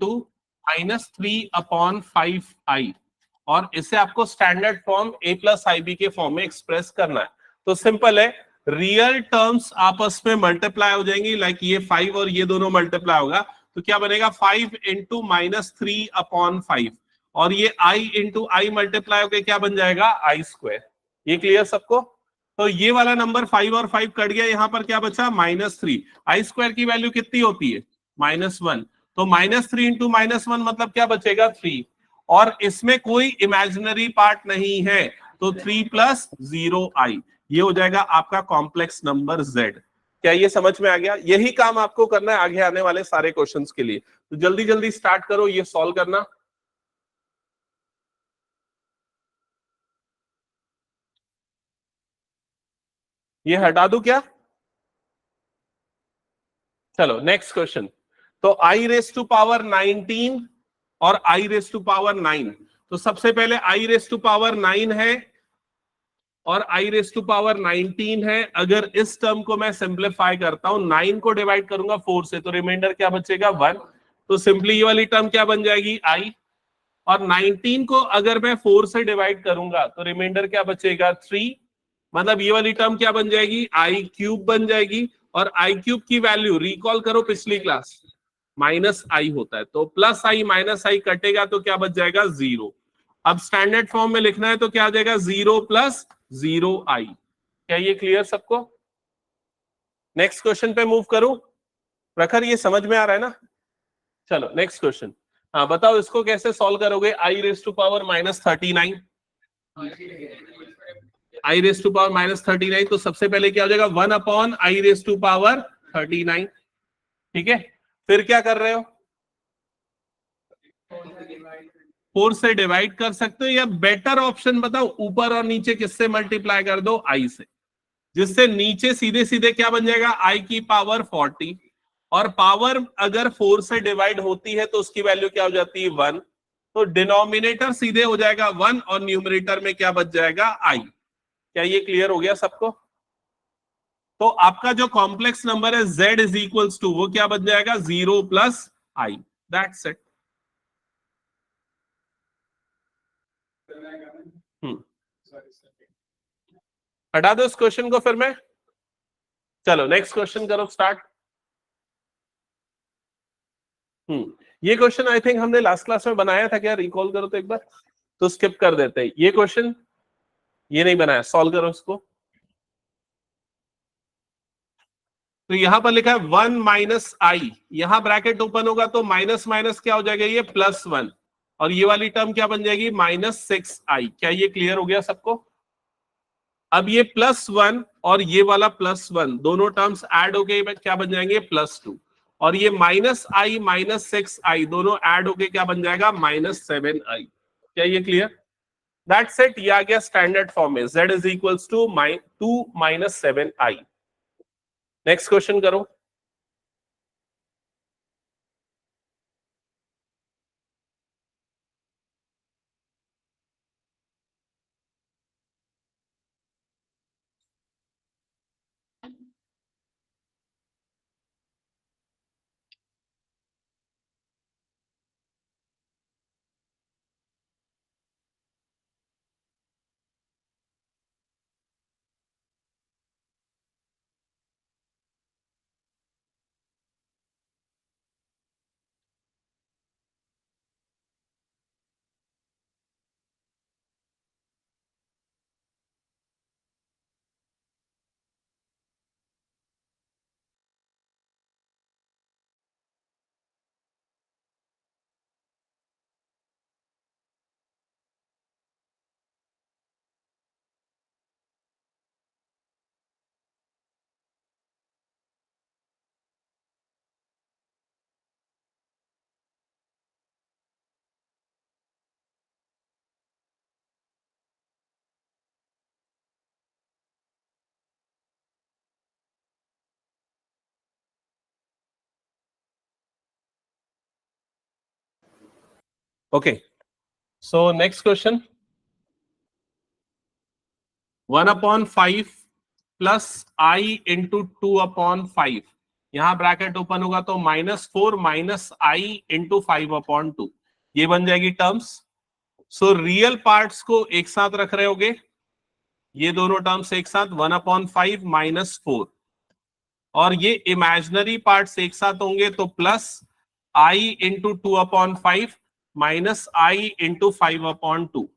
Into -3/5i, और इसे आपको standard form a plus IB के फॉर्म में एक्सप्रेस करना है। तो सिंपल है, रियल टर्म्स आपस में मल्टीप्लाई हो जाएंगी, लाइक ये 5 और ये दोनों मल्टीप्लाई होगा, तो क्या बनेगा 5 इंटू -3/5, और ये i इंटू आई मल्टीप्लाई होकर क्या बन जाएगा i²। ये क्लियर सबको? तो ये वाला नंबर 5 और 5 कट गया, यहां पर क्या बचा -3। i² की वैल्यू कितनी होती है -1, तो -3 इंटू -1 मतलब क्या बचेगा 3, और इसमें कोई इमेजिनरी पार्ट नहीं है, तो 3 + 0i, ये हो जाएगा आपका कॉम्प्लेक्स नंबर z। क्या ये समझ में आ गया? यही काम आपको करना है आगे आने वाले सारे क्वेश्चंस के लिए। तो जल्दी जल्दी स्टार्ट करो ये सॉल्व करना। ये हटा दूं क्या? चलो नेक्स्ट क्वेश्चन। तो i⁻19 और i⁻9, तो सबसे पहले i⁻9 है और i⁻19 है। अगर इस टर्म को मैं सिंप्लीफाई करता हूं, 9 को डिवाइड करूंगा 4 से, तो रिमाइंडर क्या बचेगा 1, तो सिंपली ये वाली टर्म क्या बन जाएगी i, और 19 को अगर मैं 4 से डिवाइड करूंगा तो रिमाइंडर क्या बचेगा 3, मतलब ये वाली टर्म क्या बन जाएगी i³ बन जाएगी, और i³ की वैल्यू रिकॉल करो पिछली क्लास, -i होता है, तो +i -i कटेगा तो क्या बच जाएगा 0। अब स्टैंडर्ड फॉर्म में लिखना है तो क्या आ जाएगा 0 + 0i। क्या ये क्लियर सबको? नेक्स्ट क्वेश्चन पे मूव करूं? प्रखर ये समझ में आ रहा है ना? चलो नेक्स्ट क्वेश्चन। हाँ बताओ इसको कैसे सॉल्व करोगे। i⁻39, i⁻39, तो सबसे पहले क्या हो जाएगा 1/i⁻39, ठीक है। फिर क्या कर रहे हो, 4 से डिवाइड कर सकते हो, या बेटर ऑप्शन बताओ ऊपर और नीचे किससे मल्टीप्लाई कर दो i से, जिससे नीचे सीधे सीधे क्या बन जाएगा i⁻40, और पावर अगर 4 से डिवाइड होती है तो उसकी वैल्यू क्या हो जाती है 1, तो डिनोमिनेटर सीधे हो जाएगा 1 और न्यूमरेटर में क्या बच जाएगा i। क्या ये क्लियर हो गया सबको? तो आपका जो कॉम्प्लेक्स नंबर है z = वो क्या बन जाएगा 0 + i, दैट्स इट। हटा दो इस क्वेश्चन को फिर मैं। चलो नेक्स्ट क्वेश्चन करो स्टार्ट। ये क्वेश्चन आई थिंक हमने लास्ट क्लास में बनाया था, क्या रिकॉल करो तो एक बार, तो स्किप कर देते हैं ये क्वेश्चन, ये नहीं बनाया, सॉल्व करो इसको। तो यहां पर लिखा है 1 - i, यहां ब्रैकेट ओपन होगा तो माइनस माइनस क्या हो जाएगा ये +1, और ये वाली टर्म क्या बन जाएगी -6i। क्या ये क्लियर हो गया सबको? अब ये +1 और ये वाला +1 दोनों टर्म्स ऐड हो गए क्या बन जाएंगे +2, और ये -i -6i दोनों ऐड होके क्या बन जाएगा -7i। क्या ये क्लियर? दैट्स इट, ये आ गया स्टैंडर्ड फॉर्म में, z = 2 - 7i। नेक्स्ट क्वेश्चन करो। Okay, so next question, 1/5 + i × 2/5, यहां ब्रैकेट ओपन होगा तो -4 माइनस आई इंटू 5/2 ये बन जाएगी टर्म्स। सो रियल पार्ट्स को एक साथ रख रहे होगे, ये दोनों टर्म्स एक साथ 1/5 -4, और ये इमेजिनरी पार्ट्स एक साथ होंगे तो प्लस आई इंटू 2/5 माइनस आई इंटू 5/2।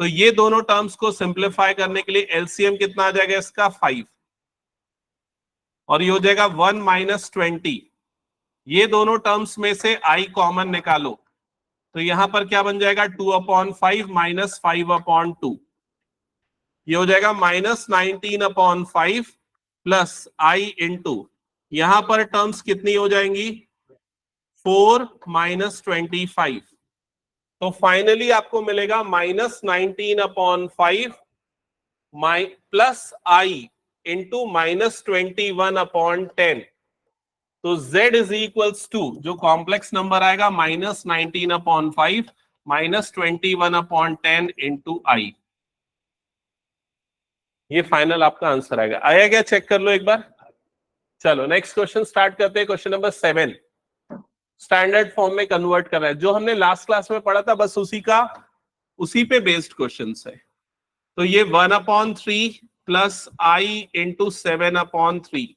तो ये दोनों टर्म्स को सिंप्लीफाई करने के लिए एलसीएम कितना आ जाएगा इसका 5, और ये हो जाएगा 1 - 20। ये दोनों टर्म्स में से आई कॉमन निकालो तो यहां पर क्या बन जाएगा 2/5 माइनस 5/2, ये हो जाएगा -19/5 प्लस आई इंटू, यहां पर टर्म्स कितनी हो जाएंगी 4 - 25। तो फाइनली आपको मिलेगा -19/5 प्लस आई इंटू -21/10। तो z इज इक्वल्स टू जो कॉम्प्लेक्स नंबर आएगा -19/5 -21/10 इंटू आई। ये फाइनल आपका आंसर आएगा। आया क्या, चेक कर लो एक बार। चलो नेक्स्ट क्वेश्चन स्टार्ट करते हैं। क्वेश्चन नंबर 7 स्टैंडर्ड फॉर्म में कन्वर्ट कर रहा है, जो हमने लास्ट क्लास में पढ़ा था बस उसी पे बेस्ड क्वेश्चन है। तो ये 1/3 प्लस आई इंटू 7/3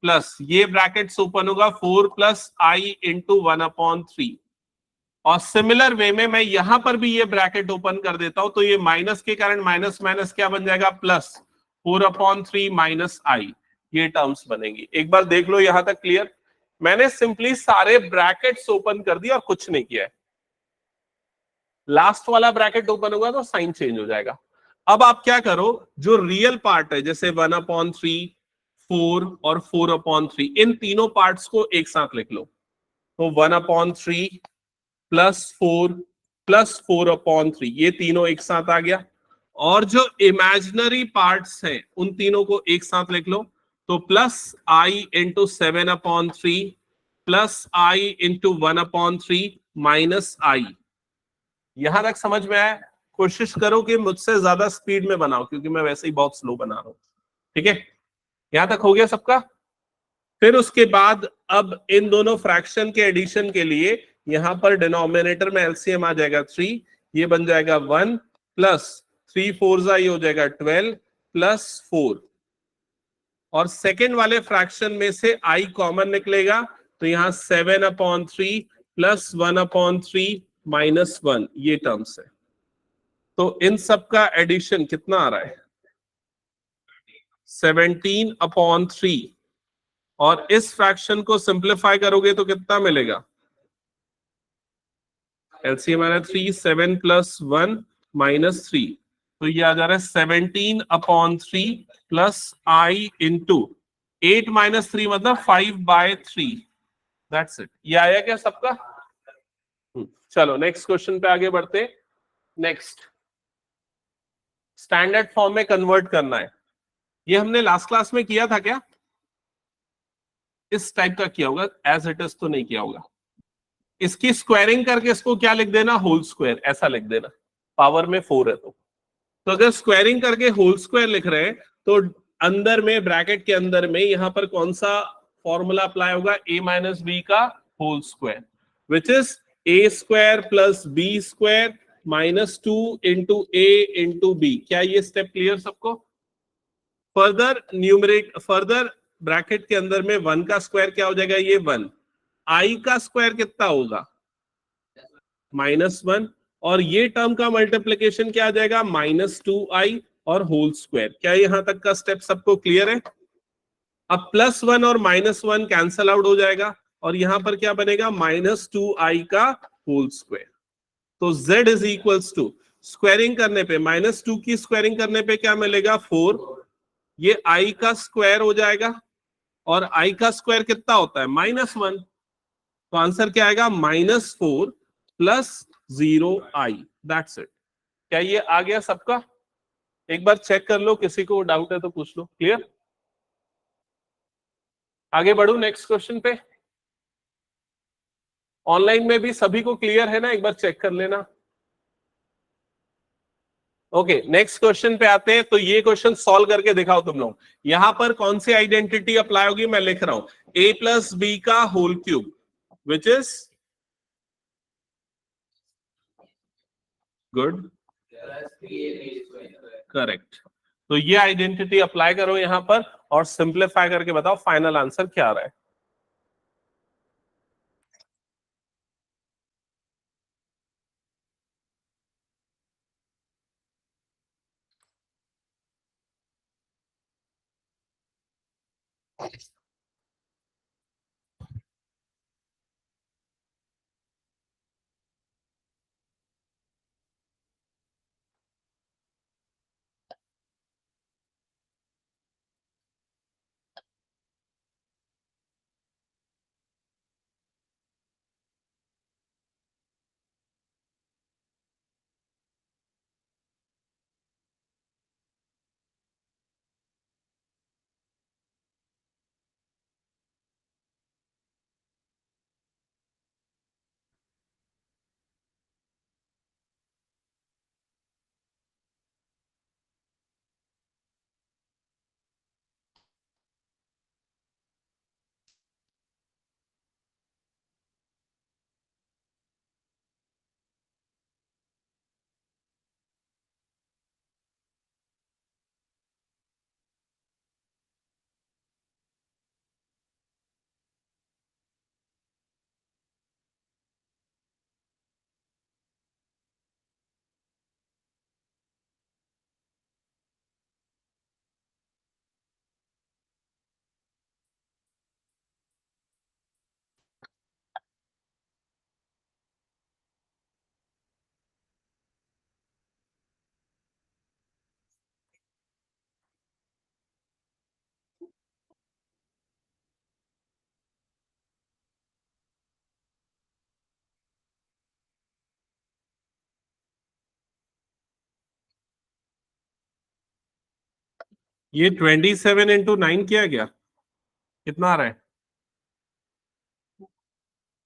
प्लस ये ब्रैकेट्स ओपन होगा 4 प्लस आई इंटू 1/3, और सिमिलर वे में मैं यहां पर भी ये ब्रैकेट ओपन कर देता हूं तो ये माइनस के कारण माइनस माइनस क्या बन जाएगा प्लस 4/3 माइनस आई, ये टर्म्स बनेंगी। एक बार देख लो यहां तक क्लियर। मैंने सिंपली सारे ब्रैकेट्स ओपन कर दिया और कुछ नहीं किया है। लास्ट वाला ब्रैकेट ओपन होगा तो साइन चेंज हो जाएगा। अब आप क्या करो, जो रियल पार्ट है जैसे 1/3, 4 और 4/3, इन तीनों पार्ट्स को एक साथ लिख लो। तो 1/3 प्लस 4 प्लस 4/3 ये तीनों एक साथ आ गया, और जो इमेजिनरी पार्ट्स हैं उन तीनों को एक साथ लिख लो। तो प्लस आई इंटू 7/3 प्लस आई इंटू 1/3 माइनस आई। यहां तक समझ में आया? कोशिश करो कि मुझसे ज्यादा स्पीड में बनाओ क्योंकि मैं वैसे ही बहुत स्लो बना रहा हूं। ठीक है, यहां तक हो गया सबका। फिर उसके बाद अब इन दोनों फ्रैक्शन के एडिशन के लिए यहां पर डिनोमिनेटर में एलसीएम आ जाएगा 3, ये बन जाएगा 1 प्लस 3 4 ये हो जाएगा 12 प्लस 4, और सेकेंड वाले फ्रैक्शन में से आई कॉमन निकलेगा तो यहां 7/3 प्लस 1/3 माइनस 1 ये टर्म्स है। तो इन सब का एडिशन कितना आ रहा है 17/3, और इस फ्रैक्शन को सिंप्लीफाई करोगे तो कितना मिलेगा एलसीएम आ रहा है 3, 7 प्लस 1 माइनस 3, तो ये आ जा रहा है 17/3 प्लस आई इंटू 8 - 3 मतलब 5/3। That's it. ये आया क्या सबका? चलो नेक्स्ट क्वेश्चन पे आगे बढ़ते। नेक्स्ट स्टैंडर्ड फॉर्म में कन्वर्ट करना है। ये हमने लास्ट क्लास में किया था क्या? इस टाइप का किया होगा, एज इट इज तो नहीं किया होगा। इसकी स्क्वायरिंग करके इसको क्या लिख देना होल स्क्वायर, ऐसा लिख देना, पावर में 4 है तो अगर स्क्वायरिंग करके होल स्क्वायर लिख रहे हैं तो अंदर में ब्रैकेट के अंदर में यहां पर कौन सा फॉर्मूला अप्लाई होगा a - b का whole square, which is a² plus b² -2 into a into b। क्या ये स्टेप क्लियर सबको? फर्दर ब्रैकेट के अंदर में 1 का स्क्वायर क्या हो जाएगा ये 1, आई का स्क्वायर कितना होगा -1, और ये टर्म का मल्टीप्लिकेशन क्या आ जाएगा -2i और होल स्क्वायर। क्या यहां तक का स्टेप सबको क्लियर है? अब +1 और -1 कैंसल आउट हो जाएगा और यहां पर क्या बनेगा -2i का होल स्क्वायर। तो z is equals to squaring करने पे -2 की स्क्वायरिंग करने पे क्या मिलेगा 4, ये i का स्क्वायर हो जाएगा, और i का स्क्वायर कितना होता है -1, तो आंसर क्या आएगा -4 प्लस 0i। That's it. क्या ये आ गया सबका? एक बार चेक कर लो, किसी को डाउट है तो पूछ लो। क्लियर? आगे बढ़ू नेक्स्ट क्वेश्चन पे। ऑनलाइन में भी सभी को क्लियर है ना? एक बार चेक कर लेना। ओके नेक्स्ट क्वेश्चन पे आते हैं। तो ये क्वेश्चन सॉल्व करके दिखाओ तुम लोग। यहां पर कौन सी आइडेंटिटी अप्लाई होगी मैं लिख रहा हूं। a प्लस बी का whole cube which is good, correct. तो ये आइडेंटिटी अप्लाई करो यहां पर और सिंप्लीफाई करके बताओ फाइनल आंसर क्या आ रहा है। ये 27 इंटू 9 किया गया, कितना आ रहा है?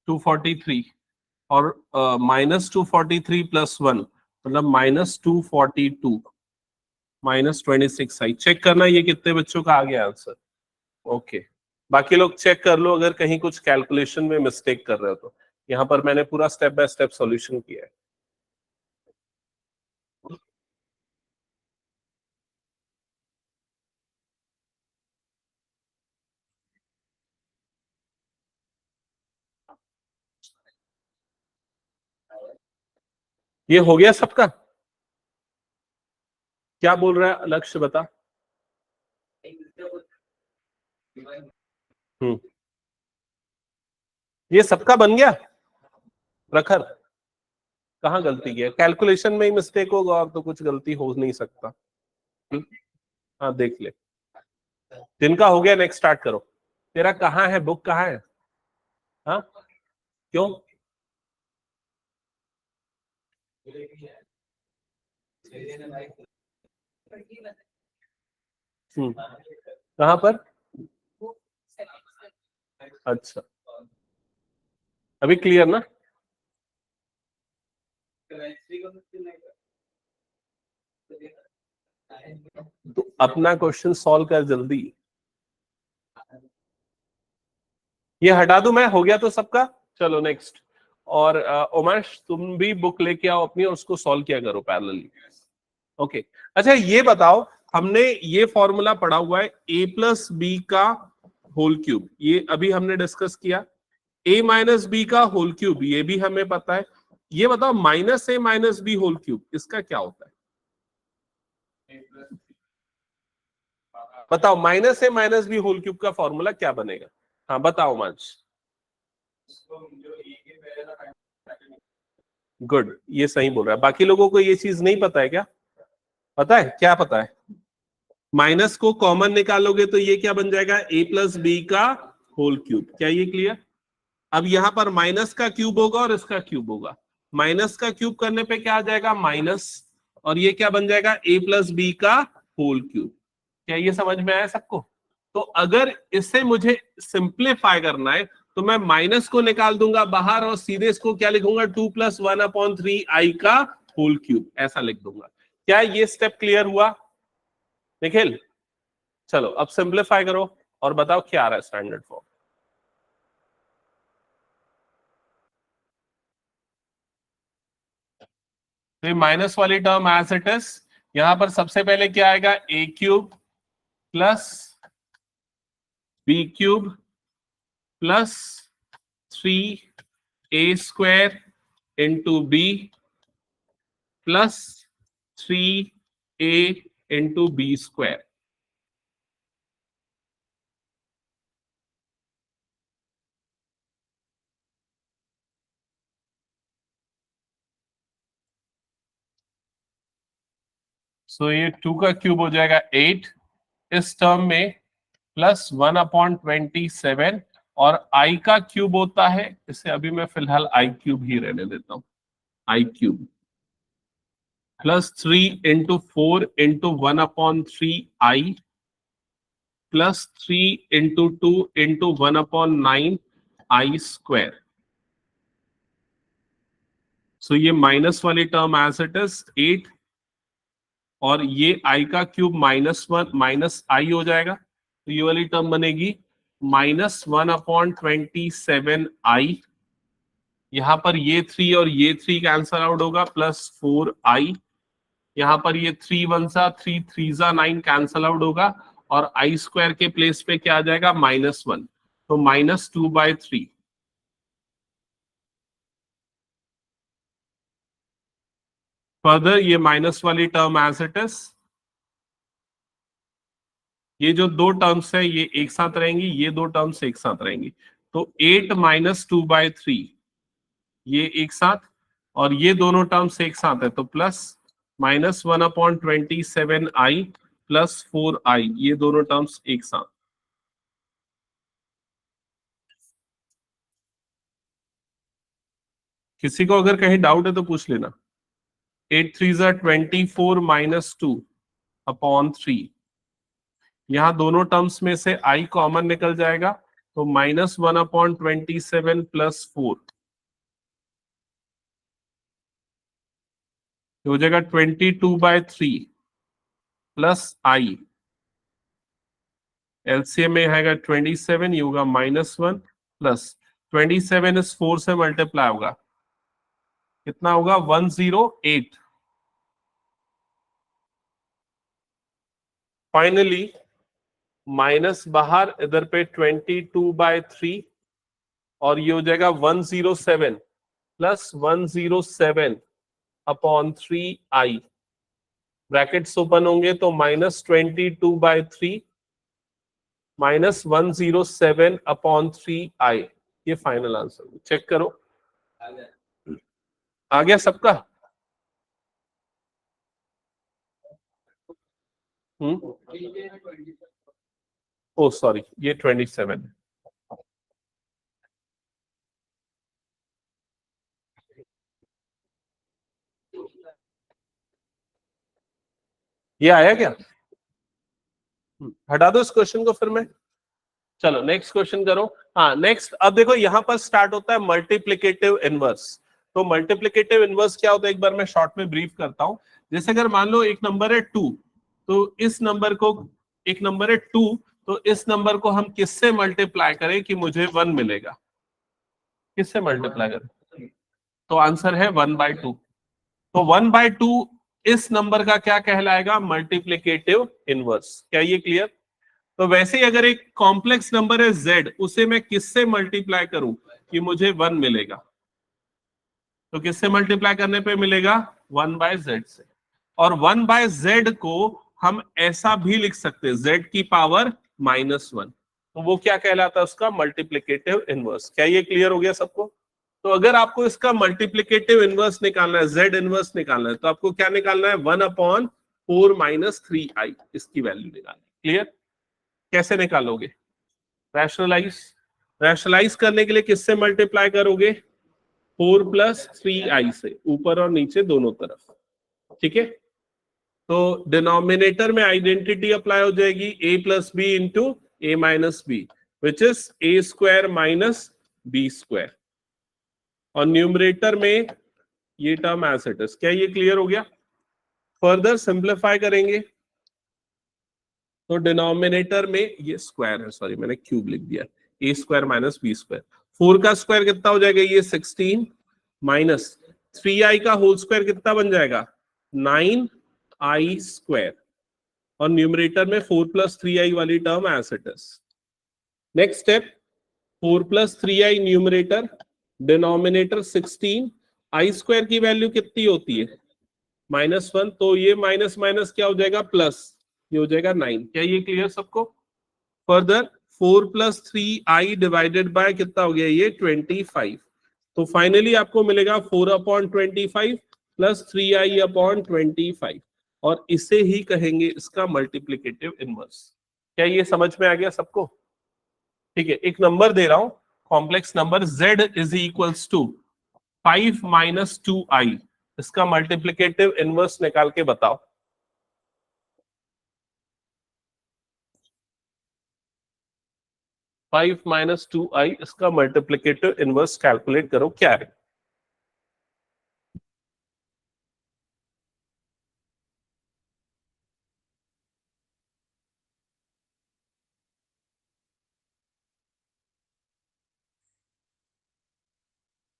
243 और -243 प्लस 1 मतलब -242 -26 आई। चेक करना ये कितने बच्चों का आ गया आंसर। ओके, बाकी लोग चेक कर लो अगर कहीं कुछ कैलकुलेशन में मिस्टेक कर रहे हो तो। यहाँ पर मैंने पूरा स्टेप बाय स्टेप सॉल्यूशन किया है। ये हो गया सबका? क्या बोल रहा है लक्ष्य, बता। हम्म, ये सबका बन गया प्रखर? कहाँ गलती किया? कैलकुलेशन में ही मिस्टेक होगा और तो कुछ गलती हो नहीं सकता। हाँ देख ले, जिनका हो गया नेक्स्ट स्टार्ट करो। तेरा कहाँ है बुक, कहाँ है? हाँ क्यों? कहाँ पर? अच्छा, अभी क्लियर ना? तो अपना क्वेश्चन सॉल्व कर जल्दी। ये हटा दूं मैं, हो गया तो सबका। चलो नेक्स्ट। और उमेश तुम भी बुक लेके आओ अपनी और उसको सॉल्व किया करो पैरेलली। ओके, अच्छा ये बताओ, हमने ये फॉर्मूला पढ़ा हुआ है a प्लस बी का होल क्यूब, ये अभी हमने डिस्कस किया। a माइनस बी का होल क्यूब, ये भी हमें पता है। ये बताओ minus a minus B whole cube, इसका क्या होता है? बताओ minus a minus B whole cube का फॉर्मूला क्या बनेगा? हाँ बताओ मंच। गुड, ये सही बोल रहा है। बाकी लोगों को ये चीज नहीं पता है क्या? पता है, क्या पता है? माइनस को कॉमन निकालोगे तो ये क्या बन जाएगा? a प्लस बी का होल क्यूब। क्या ये क्लियर? अब यहां पर माइनस का क्यूब होगा और इसका क्यूब होगा। माइनस का क्यूब करने पे क्या आ जाएगा? माइनस, और ये क्या बन जाएगा? a प्लस बी का होल क्यूब। क्या ये समझ में आया सबको? तो अगर इसे मुझे सिंप्लीफाई करना है तो मैं माइनस को निकाल दूंगा बाहर और सीधे इसको क्या लिखूंगा? 2+1/3 का होल क्यूब, ऐसा लिख दूंगा। क्या ये स्टेप क्लियर हुआ निखिल? चलो अब सिंप्लीफाई करो और बताओ क्या आ रहा है स्टैंडर्ड फॉर्म। तो ये माइनस वाली टर्म एज इट इज, यहां पर सबसे पहले क्या आएगा, A cube plus B cube plus 3a square into B plus 3a into B square. So ये 2 का क्यूब हो जाएगा 8 इस टर्म में, प्लस 1/27, और i का क्यूब होता है, इसे अभी मैं फिलहाल i क्यूब ही रहने देता हूं, i cube plus 3 into 4 into 1/3i plus 3 into 2 into 1/9i square. So ये माइनस वाली टर्म एज इट इज 8, और ये i का क्यूब -1 माइनस i हो जाएगा, तो ये वाली टर्म बनेगी -1/27i। यहां पर ये 3 और ये 3 कैंसल आउट होगा, प्लस 4i। यहां पर ये 3 1 सा 3 3 सा 9 कैंसल आउट होगा, और i स्क्वायर के प्लेस पे क्या आ जाएगा, -1, तो -2/3। फर्दर ये माइनस वाली टर्म एज इट इज, ये जो दो टर्म्स है ये एक साथ रहेंगी, ये दो टर्म्स एक साथ रहेंगी, तो 8 -2/3 ये एक साथ, और ये दोनों टर्म्स एक साथ है, तो प्लस -1/27i प्लस 4i, ये दोनों टर्म्स एक साथ। किसी को अगर कहीं डाउट है तो पूछ लेना। 8 3 24 -2/3, यहां दोनों टर्म्स में से i कॉमन निकल जाएगा, तो -1/27 प्लस 4 हो जाएगा 22/3 प्लस i, एलसीएम में आएगा 27, ये होगा -1 प्लस 27 इस 4 से मल्टीप्लाई होगा, कितना होगा 108। फाइनली माइनस बाहर, इधर पे 22/3, और ये हो जाएगा 107 प्लस 107/3i, ब्रैकेट्स ओपन होंगे तो -22/3 -107/3i, ये फाइनल आंसर। चेक करो, आ गया सबका? ओ सॉरी, ये 27 है। ये आया क्या? हटा दो इस क्वेश्चन को फिर मैं। चलो नेक्स्ट क्वेश्चन करो। हाँ नेक्स्ट, अब देखो यहां पर स्टार्ट होता है मल्टीप्लिकेटिव इनवर्स। तो मल्टीप्लिकेटिव इनवर्स क्या होता है, एक बार मैं शॉर्ट में ब्रीफ करता हूं। जैसे अगर मान लो एक नंबर है 2, तो इस नंबर को, एक नंबर है 2, तो इस नंबर को हम किससे मल्टीप्लाई करें कि मुझे 1 मिलेगा? किससे मल्टीप्लाई करें? तो आंसर है 1/2। तो 1/2 इस नंबर का क्या कहलाएगा? Multiplicative inverse. क्या ये क्लियर? तो वैसे ही अगर एक कॉम्प्लेक्स नंबर है z, उसे मैं किससे मल्टीप्लाई करूं कि मुझे 1 मिलेगा? तो किससे मल्टीप्लाई करने पे मिलेगा? 1/z से। और 1/z को हम ऐसा भी लिख सकते हैं, z की पावर -1, तो वो क्या कहलाता है? उसका मल्टीप्लिकेटिव इनवर्स। क्या ये क्लियर हो गया सबको? तो अगर आपको इसका मल्टीप्लिकेटिव इनवर्स निकालना है, z इनवर्स निकालना है, तो आपको क्या निकालना है? 1/4 - 3i, इसकी वैल्यू निकालनी। क्लियर? कैसे निकालोगे? रैशनलाइज, रैशनलाइज करने के लिए किससे मल्टीप्लाई करोगे? 4 + 3i से, ऊपर और नीचे दोनों तरफ। ठीक है, तो डिनोमिनेटर में आइडेंटिटी अप्लाई हो जाएगी, a + b into a - b, which is a² - b², और न्यूमरेटर में ये टर्म एज इट इज। क्या ये क्लियर हो गया? फर्दर सिंप्लीफाई करेंगे तो डिनोमिनेटर में ये स्क्वायर है, सॉरी मैंने क्यूब लिख दिया, a² - b²। 4 का स्क्वायर कितना हो जाएगा? ये 16 माइनस 3i का होल स्क्वायर कितना बन जाएगा 9i स्क्वायर, और न्यूमरेटर में 4 + 3i वाली term as it is. Next step 4 + 3i numerator, denominator 16, I square की वैल्यू कितनी होती है -1, तो ये माइनस माइनस क्या हो जाएगा प्लस, ये हो जाएगा 9। क्या ये क्लियर सबको? फर्दर 4 + 3i डिवाइडेड बाय कितना हो गया ये 25, तो फाइनली आपको मिलेगा 4/25 + 3i/25, और इसे ही कहेंगे इसका मल्टीप्लिकेटिव इनवर्स। क्या ये समझ में आ गया सबको? ठीक है, एक नंबर दे रहा हूं, कॉम्प्लेक्स नंबर z = 5 - 2i, इसका मल्टीप्लिकेटिव इनवर्स निकाल के बताओ। फाइव माइनस 2i, इसका मल्टीप्लिकेटिव इनवर्स कैलकुलेट करो क्या है।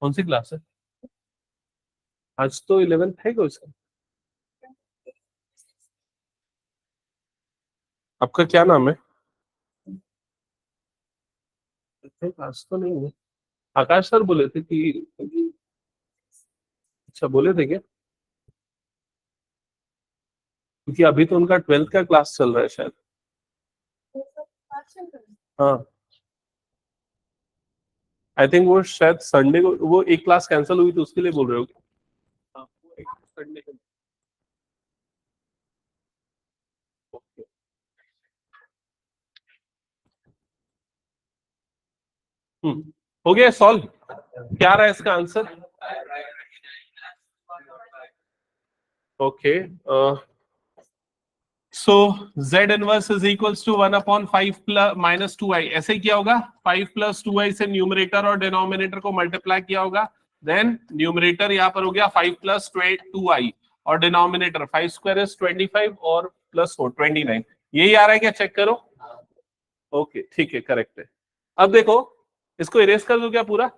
कौन सी क्लास है आज? तो 11th है क्या उसका? आपका क्या नाम है? आज तो नहीं है। आकाश सर बोले थे कि, अच्छा बोले थे क्या? क्योंकि अभी तो उनका 12th का क्लास चल रहा है शायद। हाँ, आई थिंक वो शायद संडे को वो एक क्लास कैंसिल हुई तो उसके लिए बोल रहे हो क्या? हाँ, वो एक संडे को। ओके। हो गया सॉल्व? क्या रहा है इसका answer? Okay, so z inverse is equals to 1/5 - 2i, ऐसे ही किया होगा। 5 + 2i से न्यूमरेटर और डिनोमिनेटर को मल्टीप्लाई किया होगा, देन न्यूमरेटर यहाँ पर हो गया 5 + 2i, और डिनोमिनेटर 5² = 25 और +4 29। यही आ रहा है क्या? चेक करो। ओके ठीक है, करेक्ट है। अब देखो, इसको इरेज कर दो क्या पूरा?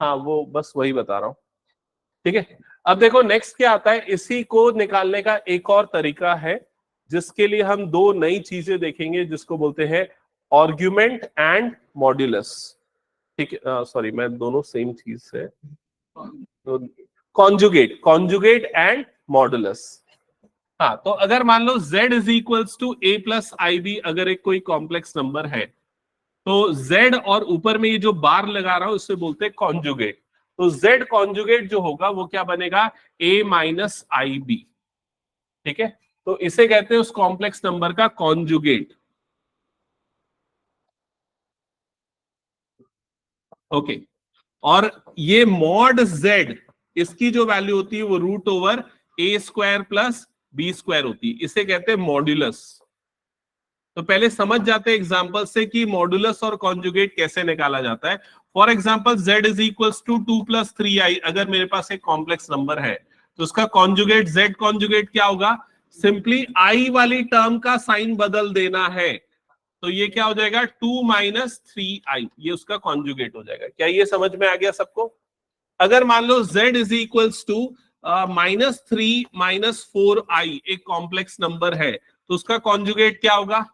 हाँ, वो बस वही बता रहा हूँ। ठीक है, अब देखो नेक्स्ट क्या आता है। इसी को निकालने का एक और तरीका है, जिसके लिए हम दो नई चीजें देखेंगे, जिसको बोलते हैं आर्गुमेंट एंड मॉड्यूलस। ठीक है, सॉरी मैं दोनों सेम चीज है, कॉन्जुगेट एंड मॉड्यूलस। हाँ, तो अगर मान लो z = a + ib, अगर एक कोई कॉम्प्लेक्स नंबर है, तो z और ऊपर में ये जो बार लगा रहा हूं उससे बोलते हैं कॉन्जुगेट। तो z कॉन्जुगेट जो होगा वो क्या बनेगा a - ib। ठीक है, तो इसे कहते हैं उस कॉम्प्लेक्स नंबर का कॉन्जुगेट। ओके, और ये मॉड z, इसकी जो वैल्यू होती है वो √a² + b² होती है, इसे कहते हैं मॉड्यूलस। तो पहले समझ जाते हैं एग्जांपल से कि मॉडुलस और कॉन्जुगेट कैसे निकाला जाता है। फॉर एग्जांपल z = 2 + 3i, अगर मेरे पास एक कॉम्प्लेक्स नंबर है तो उसका कॉन्जुगेट z कॉन्जुगेट क्या होगा? सिंपली i वाली टर्म का साइन बदल देना है, तो ये क्या हो जाएगा 2 - 3i, ये उसका कॉन्जुगेट हो जाएगा। क्या ये समझ में आ गया सबको? अगर मान लो z = -3 - 4i एक कॉम्प्लेक्स नंबर है, तो उसका कॉन्जुगेट क्या होगा?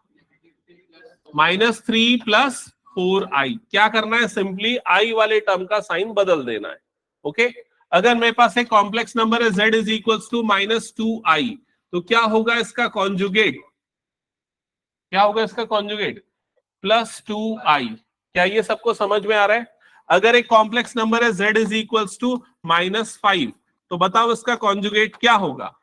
-3 + 4i। क्या करना है? सिंपली i वाले टर्म का साइन बदल देना है। ओके, अगर मेरे पास एक कॉम्प्लेक्स नंबर है z = -2i, तो क्या होगा इसका कॉन्जुगेट? क्या होगा इसका कॉन्जुगेट? +2i। क्या ये सबको समझ में आ रहा है? अगर एक कॉम्प्लेक्स नंबर है z = -5, तो बताओ इसका कॉन्जुगेट क्या होगा?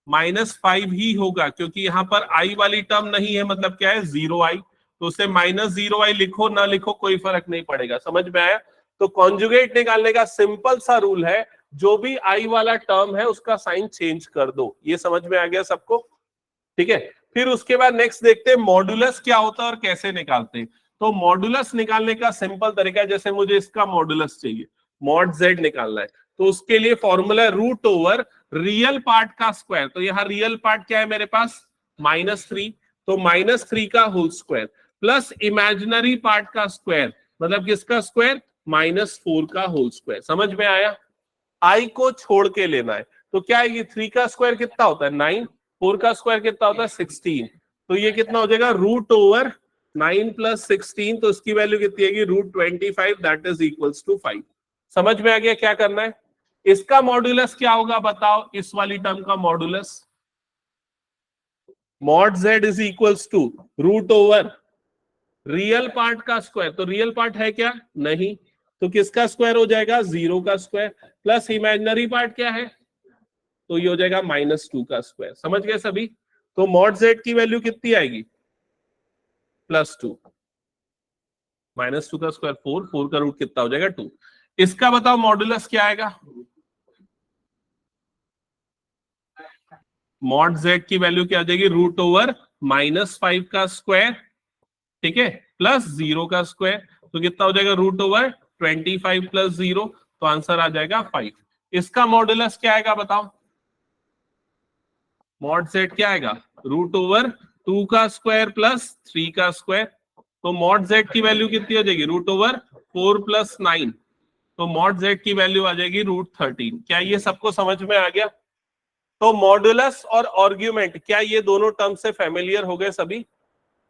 -5 ही होगा, क्योंकि यहां पर i वाली टर्म नहीं है, मतलब क्या है 0i, तो उसे -0i लिखो ना लिखो कोई फर्क नहीं पड़ेगा। समझ में आया? तो कॉन्जुगेट निकालने का सिंपल सा रूल है, जो भी i वाला टर्म है उसका साइन चेंज कर दो। ये समझ में आ गया सबको? ठीक है, फिर उसके बाद नेक्स्ट देखते हैं मॉडुलस क्या होता है और कैसे निकालते हैं। तो मॉडुलस निकालने का सिंपल तरीका, जैसे मुझे इसका मॉडुलस चाहिए, मॉड z निकालना है, तो उसके लिए फॉर्मूला √ रियल पार्ट का स्क्वायर। तो यहाँ रियल पार्ट क्या है मेरे पास? -3, तो -3 का whole square plus imaginary part का स्क्वायर, मतलब किसका स्क्वायर? -4 का होल स्क्वायर। समझ में आया? आई को छोड़ के लेना है, तो क्या है ये 3 का स्क्वायर कितना होता है 9, 4 का स्क्वायर कितना होता है 16, तो ये कितना हो जाएगा √9 + 16, तो इसकी वैल्यू कितनी आएगी √25, दैट इज इक्वल्स टू 5। समझ में आ गया क्या करना है? इसका मॉड्यूलस क्या होगा बताओ, इस वाली टर्म का modulus mod z is equals to √, real part का स्क्वायर, तो रियल पार्ट है क्या नहीं, तो किसका स्क्वायर हो जाएगा 0 का स्क्वायर, प्लस इमेजिनरी पार्ट क्या है, तो ये हो जाएगा -2 का स्क्वायर। समझ गए सभी? तो मॉड z की वैल्यू कितनी आएगी +2, -2 का स्क्वायर 4, 4 का रूट कितना हो जाएगा 2। इसका बताओ मॉडुलस क्या आएगा, मॉड z की वैल्यू क्या आ जाएगी √-5 का स्क्वायर, ठीक है, प्लस 0 का स्क्वायर, तो कितना हो जाएगा √25 + 0, तो आंसर आ जाएगा 5। इसका मॉडुलस क्या आएगा बताओ, मॉड z क्या आएगा √2 का स्क्वायर प्लस 3 का स्क्वायर, तो मॉड z की वैल्यू कितनी हो जाएगी √4 + 9, तो मॉड z की वैल्यू आ जाएगी √13। क्या ये सबको समझ में आ गया? तो मॉडुलस और आर्ग्यूमेंट, क्या ये दोनों टर्म से फेमिलियर हो गए सभी?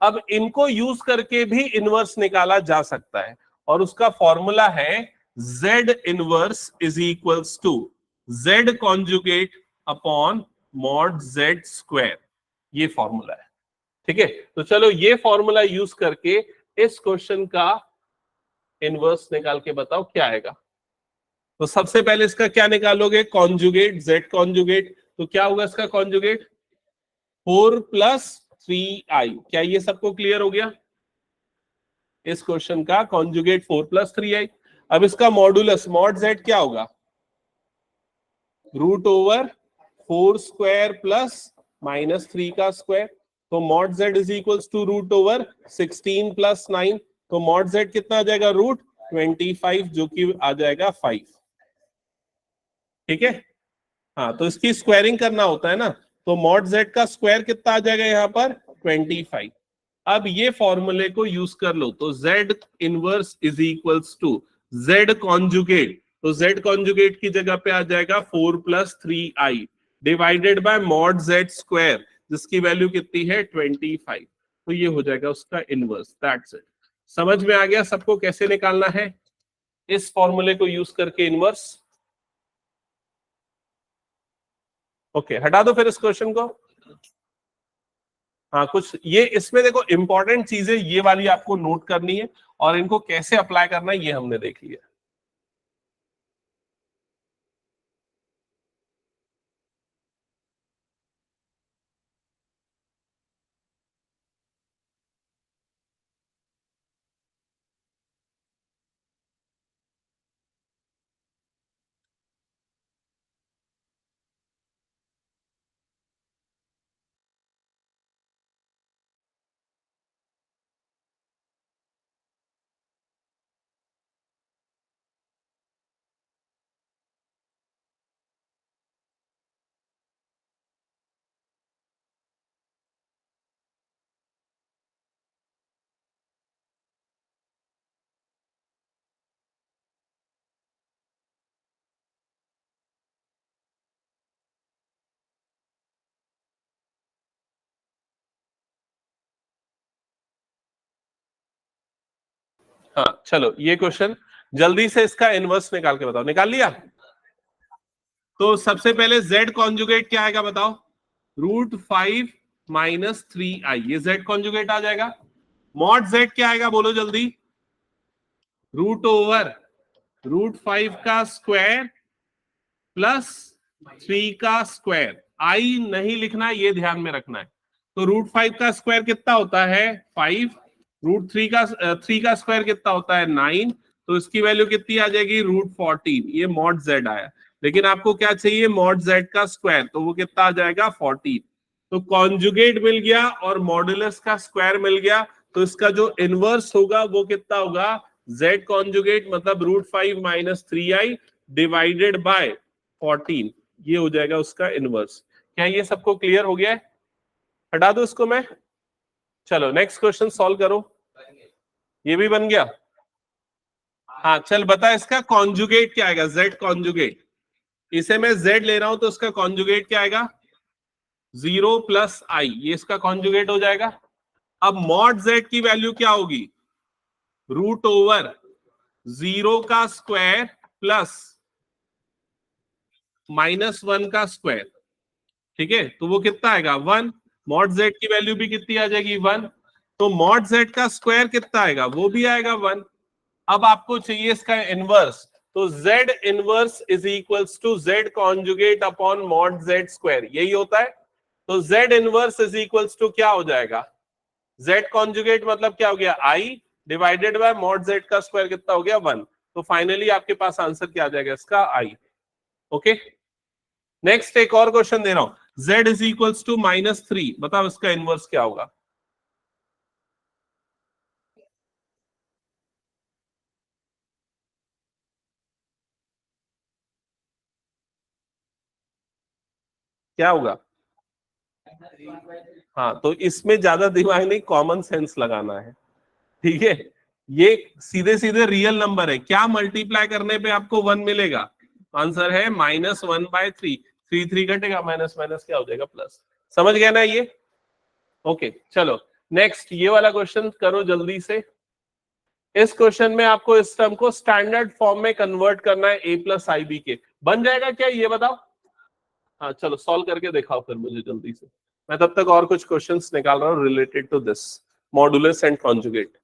अब इनको यूज करके भी इनवर्स निकाला जा सकता है, और उसका फॉर्मूला है z inverse is equals to z conjugate upon mod z square, ये फॉर्मूला है। ठीक है, तो चलो ये फॉर्मूला यूज करके इस क्वेश्चन का इनवर्स निकाल के बताओ क्या आएगा। तो सबसे पहले इसका क्या निकालोगे, कॉन्जुगेट, z कॉन्जुगेट, तो क्या होगा इसका कॉन्जुगेट 4 + 3i। क्या ये सबको क्लियर हो गया? इस क्वेश्चन का कॉन्जुगेट 4 + 3i। अब इसका मॉडुलस मॉड z क्या होगा √4 स्क्वायर प्लस -3 का स्क्वायर, तो mod z is equals to √16 + 9, तो मॉड z कितना आ जाएगा √25, जो कि आ जाएगा 5। ठीक है, हाँ, तो इसकी स्क्वायरिंग करना होता है ना, तो मॉड z का स्क्वायर कितना आ जाएगा यहाँ पर 25। अब ये फॉर्मूले को यूज कर लो, तो z inverse is equals to z conjugate, तो z कॉन्जुगेट की जगह पे आ जाएगा 4 + 3i divided by mod z square, जिसकी वैल्यू कितनी है 25, तो ये हो जाएगा उसका इनवर्स। That's it. समझ में आ गया सबको कैसे निकालना है इस फॉर्मूले को यूज करके इनवर्स? ओके, हटा दो फिर इस क्वेश्चन को। हाँ, कुछ ये इसमें देखो इंपॉर्टेंट चीजें ये वाली आपको नोट करनी है, और इनको कैसे अप्लाई करना है ये हमने देख लिया। हाँ, चलो ये क्वेश्चन जल्दी से इसका इनवर्स निकाल के बताओ। निकाल लिया? तो सबसे पहले z कॉन्जुगेट क्या आएगा बताओ, √5 - 3i, ये z कॉन्जुगेट आ जाएगा। मॉड z क्या आएगा बोलो जल्दी, √5 का स्क्वायर प्लस 3 का स्क्वायर, आई नहीं लिखना है, ये ध्यान में रखना है। तो √5 का स्क्वायर कितना होता है 5, √3 का स्क्वायर कितना होता है 9, तो इसकी वैल्यू कितनी आ जाएगी √14, ये मॉड z आया। लेकिन आपको क्या चाहिए मॉड z का स्क्वायर, तो वो कितना आ जाएगा 14। तो कॉन्जुगेट मिल गया और मॉडुलस का स्क्वायर मिल गया, तो इसका जो इनवर्स होगा वो कितना होगा z कॉन्जुगेट मतलब √5 - 3i डिवाइडेड बाय 14, ये हो जाएगा उसका इनवर्स। क्या ये सबको क्लियर हो गया है? हटा दो इसको मैं। चलो नेक्स्ट क्वेश्चन सॉल्व करो। ये भी बन गया। हाँ चल बता, इसका कॉन्जुगेट क्या आएगा, z कॉन्जुगेट। इसे मैं z ले रहा हूं तो इसका कॉन्जुगेट क्या आएगा, 0 प्लस आई, ये इसका कॉन्जुगेट हो जाएगा। अब मॉड z की वैल्यू क्या होगी, रूट ओवर 0 का स्क्वायर प्लस -1 का स्क्वायर। ठीक है, तो वो कितना आएगा 1। मॉड z की वैल्यू भी कितनी आ जाएगी 1, तो मॉड z का स्क्वायर कितना आएगा, वो भी आएगा 1। अब आपको चाहिए इसका इनवर्स, तो z inverse is equals to z conjugate upon mod z square, यही होता है। तो z inverse is equals to क्या हो जाएगा, z कॉन्जुगेट मतलब क्या हो गया i divided by mod z का स्क्वायर कितना हो गया 1। तो फाइनली आपके पास आंसर क्या आ जाएगा इसका i। ओके, नेक्स्ट एक और क्वेश्चन दे रहा हूं, z इज इक्वल्स टू -3, बताओ इसका इनवर्स क्या होगा। क्या होगा, हाँ तो इसमें ज्यादा दिमाग नहीं, कॉमन सेंस लगाना है। ठीक है, ये सीधे सीधे रियल नंबर है, क्या मल्टीप्लाई करने पे आपको 1 मिलेगा, आंसर है -1/3। 3 घटेगा, माइनस माइनस क्या हो जाएगा प्लस। समझ गया ना ये। ओके चलो नेक्स्ट ये वाला क्वेश्चन करो जल्दी से। इस क्वेश्चन में आपको इस टर्म को स्टैंडर्ड फॉर्म में कन्वर्ट करना है, a प्लस आई बी के। बन जाएगा क्या ये बताओ। हाँ चलो सॉल्व करके दिखाओ फिर मुझे जल्दी से, मैं तब तक और कुछ क्वेश्चंस निकाल रहा हूँ related to this modulus and conjugate.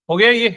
हो गया ये।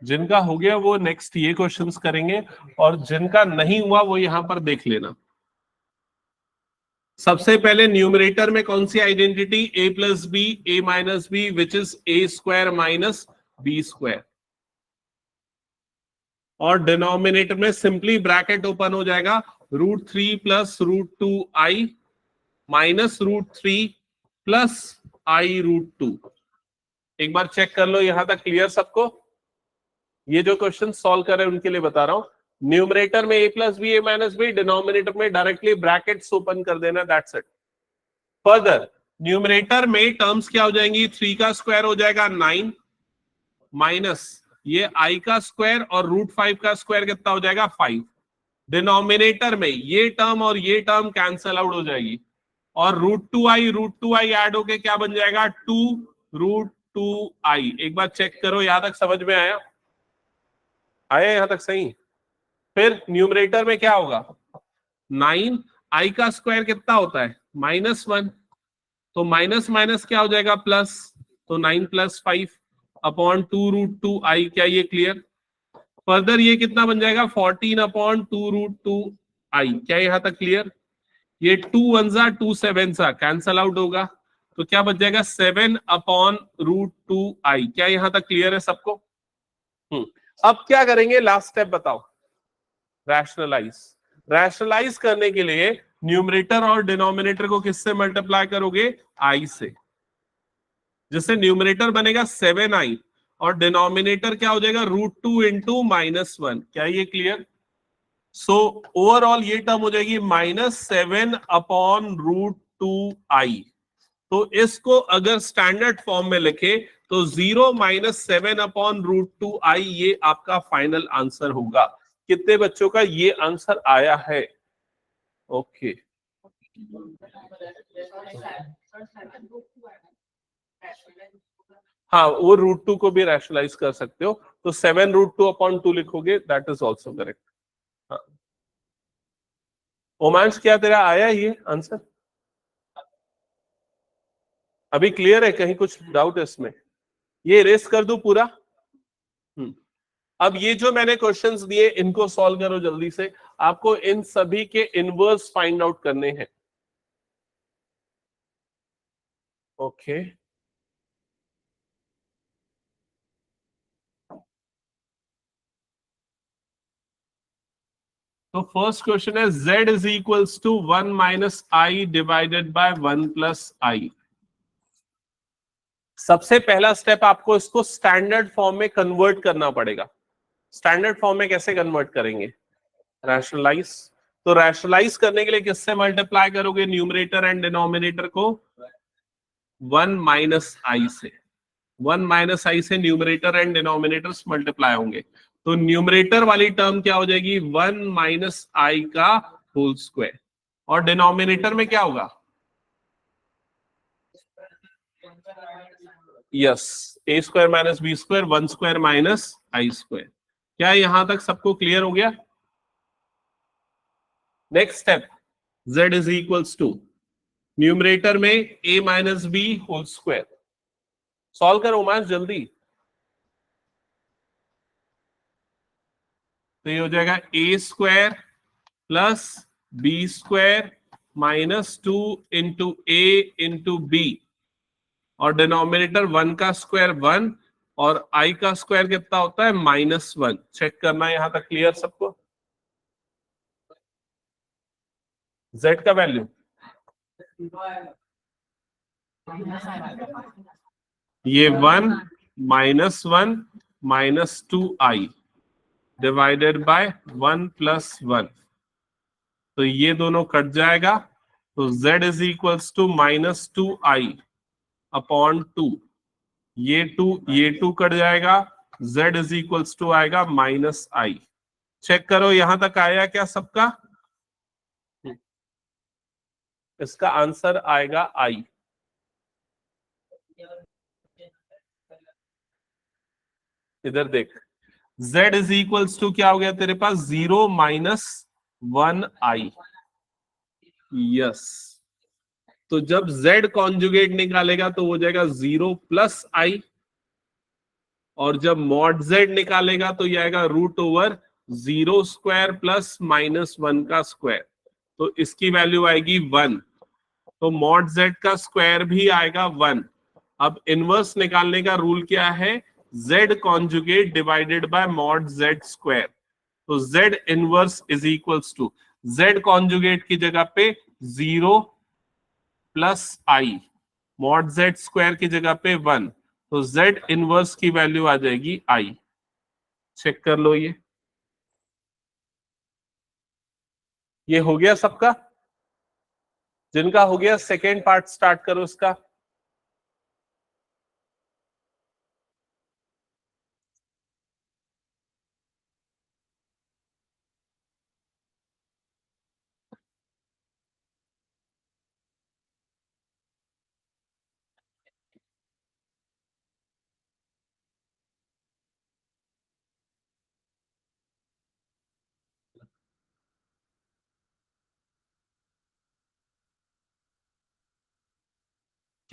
जिनका हो गया वो नेक्स्ट ये क्वेश्चंस करेंगे, और जिनका नहीं हुआ वो यहां पर देख लेना। सबसे पहले न्यूमरेटर में कौन सी identity, a plus B a minus B which is a square minus B square. और डिनोमिनेटर में सिंपली ब्रैकेट ओपन हो जाएगा, √3 plus √2i minus √3 plus i√2। एक बार चेक कर लो, यहां तक क्लियर सबको। ये जो क्वेश्चन सॉल्व कर रहे हैं उनके लिए बता रहा हूं, न्यूमरेटर में a plus B a minus B, denominator में डायरेक्टली ब्रैकेट्स ओपन कर देना, दैट्स इट। फर्दर न्यूमरेटर में टर्म्स क्या हो जाएंगी, 3 का स्क्वायर हो जाएगा 9 माइनस ये i का स्क्वायर और √5 का स्क्वायर कितना हो जाएगा 5। डिनोमिनेटर में ये टर्म और ये टर्म कैंसल आउट हो जाएगी, और √2i ऐड होके क्या बन जाएगा 2√2i। एक बार चेक करो, यहां तक समझ में आया, आया यहां तक सही। फिर न्यूमरेटर में क्या होगा 9, i का स्क्वायर कितना होता है -1, तो माइनस माइनस क्या हो जाएगा प्लस, तो 9 प्लस 5 अपॉन 2√2i। क्या ये क्लियर। फर्दर ये कितना बन जाएगा 14 अपॉन 2√2i। क्या यहां तक क्लियर। ये 2 1 जा 2 7 सा कैंसल आउट होगा, तो क्या बच जाएगा 7 अपॉन √2i। क्या यहां तक क्लियर है सबको। अब क्या करेंगे, लास्ट स्टेप बताओ, रैशनलाइज। रैशनलाइज करने के लिए न्यूमरेटर और डिनोमिनेटर को किससे मल्टीप्लाई करोगे? आई से। जिससे न्यूमरेटर बनेगा 7i और डिनोमिनेटर क्या हो जाएगा? √2 इंटू -1। क्या ये क्लियर? सो ओवरऑल ये टर्म हो जाएगी -7/√2i। तो इसको अगर स्टैंडर्ड फॉर्म में लिखे तो 0 - 7/√2i ये आपका फाइनल आंसर होगा। कितने बच्चों का ये आंसर आया है? ओके हाँ, वो √2 को भी रैशनलाइज कर सकते हो, तो 7√2/2 लिखोगे, दैट इज ऑल्सो करेक्ट। हाँ, ओमांश क्या तेरा आया ये आंसर? अभी क्लियर है? कहीं कुछ डाउट है इसमें? ये रेस कर दूं पूरा? अब ये जो मैंने क्वेश्चंस दिए इनको सॉल्व करो जल्दी से। आपको इन सभी के इनवर्स फाइंड आउट करने हैं। ओके तो फर्स्ट क्वेश्चन है z is equals to 1 - i divided by 1 + i। सबसे पहला स्टेप आपको इसको स्टैंडर्ड फॉर्म में कन्वर्ट करना पड़ेगा। स्टैंडर्ड फॉर्म में कैसे कन्वर्ट करेंगे? रैशनलाइज। तो रैशनलाइज करने के लिए किससे मल्टीप्लाई करोगे न्यूमरेटर एंड डिनोमिनेटर को? 1 - i से। 1 - i से न्यूमरेटर एंड डिनोमिनेटर्स मल्टीप्लाई होंगे। तो न्यूमरेटर वाली टर्म क्या हो जाएगी? 1 - i का होल स्क्वायर। और डिनोमिनेटर में क्या होगा? Yes, a² - b², 1² - i²। क्या यहां तक सबको क्लियर हो गया? Next step, z is equals to numerator में a - b whole square. Solve करो उमांश जल्दी। तो ये हो जाएगा a² + b² -2 into a into b और डिनोमिनेटर 1 का स्क्वायर 1 और i का स्क्वायर कितना होता है? -1। चेक करना यहां तक क्लियर सबको? z का वैल्यू ये 1 -1 -2i डिवाइडेड बाय 1 + 1। तो ये दोनों कट जाएगा, तो z is equals to -2i/2। ये टू कट जाएगा, z इज इक्वल्स टू आएगा -i। चेक करो यहां तक आया क्या सबका? इसका आंसर आएगा i। इधर देख, z इज इक्वल्स टू क्या हो गया तेरे पास? 0 - 1i। यस, तो जब z कॉन्जुगेट निकालेगा तो हो जाएगा 0 + i और जब मॉड z निकालेगा तो ये आएगा √0² + -1 का स्क्वायर। तो इसकी वैल्यू आएगी 1। तो मॉड z का स्क्वायर भी आएगा 1। अब इनवर्स निकालने का रूल क्या है? z conjugate divided by mod z²। तो z inverse is equals to z conjugate की जगह पे 0 + i, मॉड z² की जगह पे 1। तो z इनवर्स की वैल्यू आ जाएगी i। चेक कर लो ये हो गया सबका? जिनका हो गया सेकेंड पार्ट स्टार्ट करो इसका।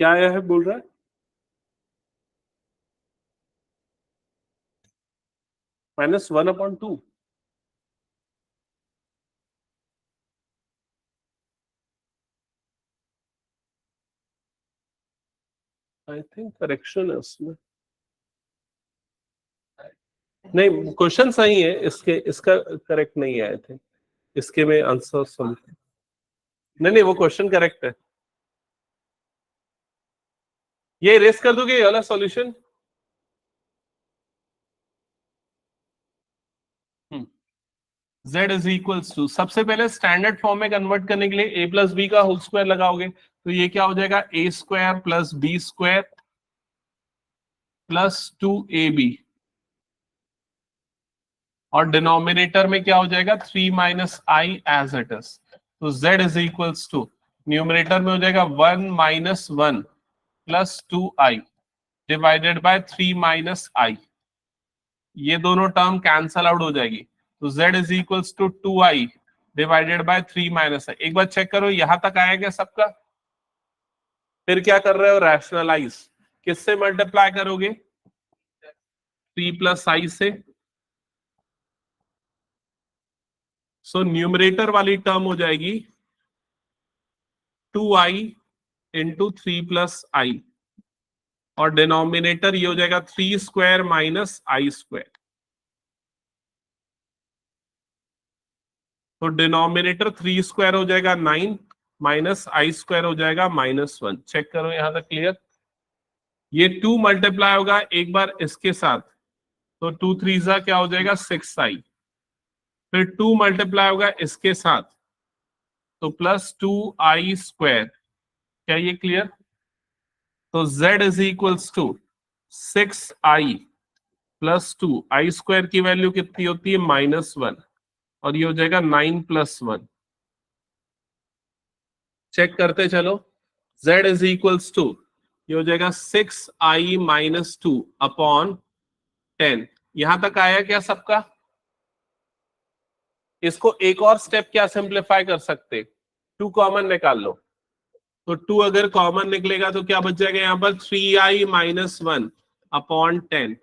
क्या आया है बोल रहा है? -1/2। आई थिंक करेक्शन है उसमें। नहीं, क्वेश्चन सही है, इसके इसका करेक्ट नहीं है। आई थिंक इसके में आंसर सही है। नहीं नहीं, वो क्वेश्चन करेक्ट है। ये रेस कर दोगे ये वाला solution. z is equals to, सबसे पहले स्टैंडर्ड फॉर्म में कन्वर्ट करने के लिए a प्लस बी का होल स्क्वायर लगाओगे, तो ये क्या हो जाएगा, a square plus B square plus 2ab, और डिनोमिनेटर में क्या हो जाएगा 3 minus I as it is. तो z is equals to, numerator में हो जाएगा 1 minus 1 plus 2i divided by 3 minus I, ये दोनों टर्म कैंसल आउट हो जाएगी, तो z is equals to 2i divided by 3 minus आई। एक बार चेक करो यहां तक आया क्या सबका। फिर क्या कर रहे हो, रैशनलाइज, किससे मल्टीप्लाई करोगे, 3 प्लस आई से। सो न्यूमरेटर वाली टर्म हो जाएगी 2i इंटू 3 प्लस आई, और डिनोमिनेटर ये हो जाएगा 3 स्क्वायर माइनस आई स्क्वायर। तो डिनोमिनेटर 3 स्क्वायर हो जाएगा 9 माइनस आई स्क्वायर हो जाएगा -1। चेक करो यहां तक क्लियर। ये 2 मल्टीप्लाई होगा एक बार इसके साथ, तो 2 3 जा क्या हो जाएगा 6i, फिर 2 मल्टीप्लाई होगा इसके साथ, तो प्लस 2i स्क्वायर। क्या ये क्लियर। तो z is equals to 6i plus 2, I square की वैल्यू कितनी होती है -1, और ये हो जाएगा 9 प्लस 1। चेक करते चलो, z इज इक्वल्स टू, ये हो जाएगा 6i माइनस 2 अपॉन 10। यहां तक आया क्या सबका। इसको एक और स्टेप क्या सिंप्लीफाई कर सकते, 2 कॉमन निकाल लो, तो 2 अगर कॉमन निकलेगा तो क्या बच जाएगा यहाँ पर 3i माइनस 1 अपॉन 10।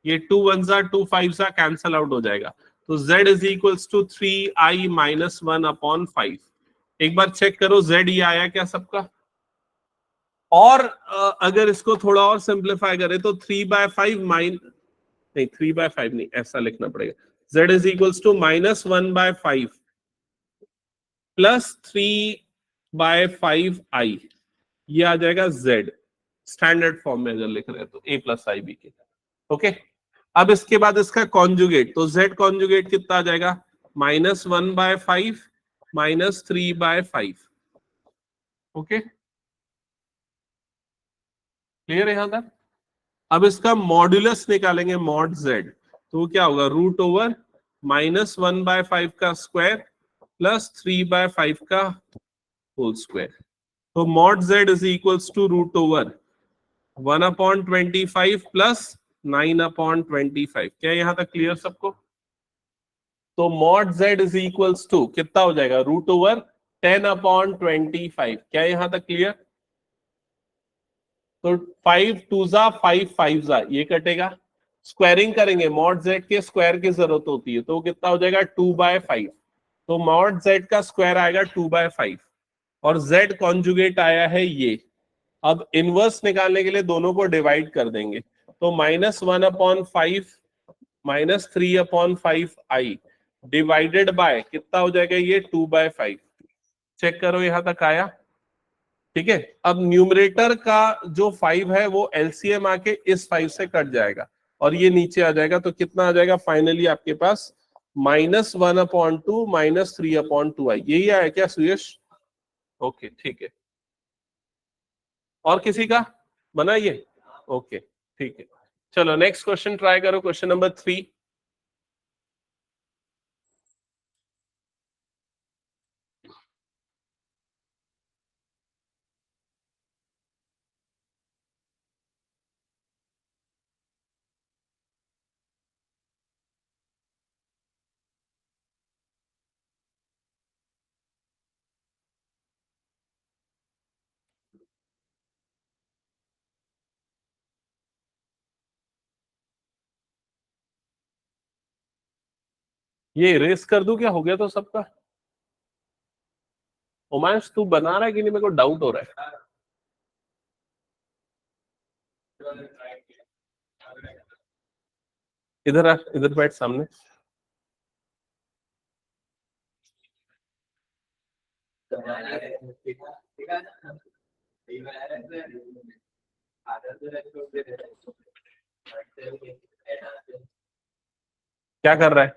ये 2 1 जा 2 5 जा कैंसल आउट हो जाएगा, तो z is equals to 3i minus 1 upon 5। एक बार चेक करो z ये आया क्या सबका। और अगर इसको थोड़ा और सिंप्लीफाई करें तो 3/5 नहीं 3/5 नहीं, ऐसा लिखना पड़ेगा, z is equals to -1/5 plus 3/5i, ये आ जाएगा z। स्टैंडर्ड फॉर्म में अगर लिख रहे हैं तो a प्लस आई बी के। ओके, अब इसके बाद इसका कॉन्जुगेट, तो z कॉन्जुगेट कितना आ जाएगा, -1/5 -3/5। ओके क्लियर है यहां तक। अब इसका मॉड्यूलस निकालेंगे मॉड z, तो क्या होगा √ओवर -1/5 का स्क्वायर प्लस 3/5 का होल स्क्वायर। तो mod z is equals to √ओवर 1/25 प्लस 9/25। क्या यहां तक क्लियर सबको। तो mod z is equals to कितना हो जाएगा √ओवर 10/25। क्या यहां तक क्लियर। तो 5 2 जा 5 5 जा ये कटेगा, स्क्वायरिंग करेंगे मॉड z के स्क्वायर की जरूरत होती है, तो कितना हो जाएगा 2/5। तो मॉड z का स्क्वायर आएगा 2/5, और z कॉन्जुगेट आया है ये। अब इनवर्स निकालने के लिए दोनों को डिवाइड कर देंगे, तो -1/5 -3/5i डिवाइडेड बाय कितना हो जाएगा ये 2/5। चेक करो यहां तक आया। ठीक है, अब न्यूमरेटर का जो 5 है वो एलसीएम आके इस 5 से कट जाएगा और ये नीचे आ जाएगा, तो कितना आ जाएगा फाइनली आपके पास -1/2 -3/2i। यही आया क्या सुयश। ओके ठीक है, और किसी का बनाइए। ओके ठीक है, चलो नेक्स्ट क्वेश्चन ट्राई करो, क्वेश्चन नंबर 3। ये इरेज कर दूं क्या, हो गया तो सबका। उमांश तू बना रहा है कि नहीं, मेरे को डाउट हो रहा है। इधर आ, इधर बैठ सामने। क्या कर रहा है?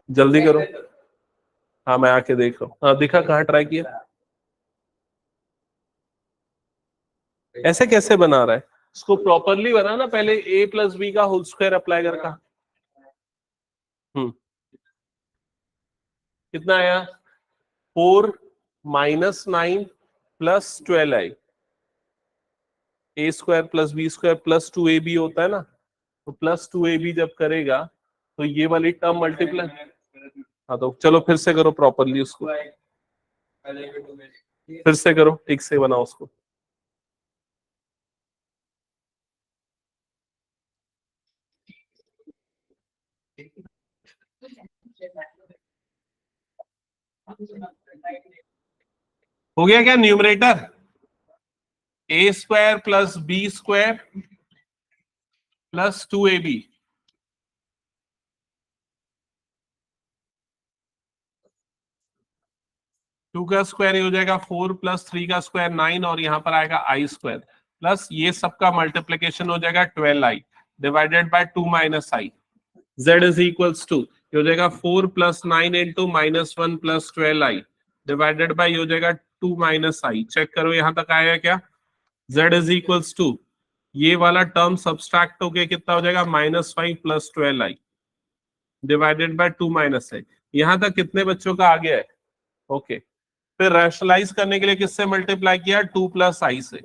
जल्दी करो। हाँ मैं आके देख रहा हूँ। हाँ दिखा, कहाँ ट्राई किया? ऐसे कैसे बना रहा है? इसको प्रॉपरली बना ना, पहले a प्लस बी का होल स्क्वायर अप्लाई कर का। कितना आया? 4-9 + 12i a square plus B square plus 2ab होता है ना, तो प्लस 2ab जब करेगा तो ये वाली टर्म मल्टीप्लाई। हाँ तो चलो फिर से करो प्रॉपरली उसको, फिर से करो, ठीक से बनाओ उसको। हो गया क्या numerator? a square plus B square plus 2ab। 2 का स्क्वायर हो जाएगा 4 + 3 का स्क्वायर 9, और यहाँ पर आएगा i स्क्वायर प्लस ये सबका मल्टीप्लीकेशन हो जाएगा 12i divided by 2 - i। z is equals to हो जाएगा 4 + 9 × -1 + 12i डिवाइडेड बाय हो जाएगा 2 - i। चेक करो यहाँ तक आया क्या? z इज इक्वल्स टू ये वाला टर्म सब्सट्रैक्ट होके कितना हो जाएगा? -5 + 12i डिवाइडेड बाय 2 - i। यहाँ तक कितने बच्चों का आ गया है? ओके फिर रैशनलाइज करने के लिए किससे मल्टीप्लाई किया? 2 + i से।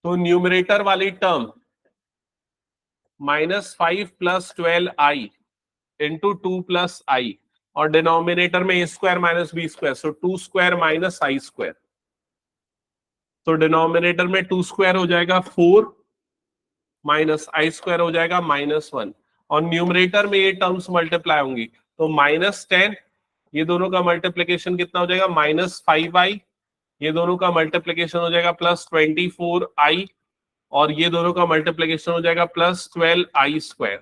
तो न्यूमरेटर वाली टर्म -5 + 12i × 2 + i, और डिनोमिनेटर में a square minus B square, so 2 square minus i square. तो डिनोमिनेटर में 2 स्क्वायर हो जाएगा 4 माइनस i स्क्वायर हो जाएगा -1, और न्यूमरेटर में ये टर्म्स मल्टीप्लाई होंगी तो -10, ये दोनों का मल्टीप्लीकेशन कितना हो जाएगा? -5i, ये दोनों का मल्टीप्लीकेशन हो जाएगा +24i, और ये दोनों का मल्टीप्लीकेशन हो जाएगा +12i square.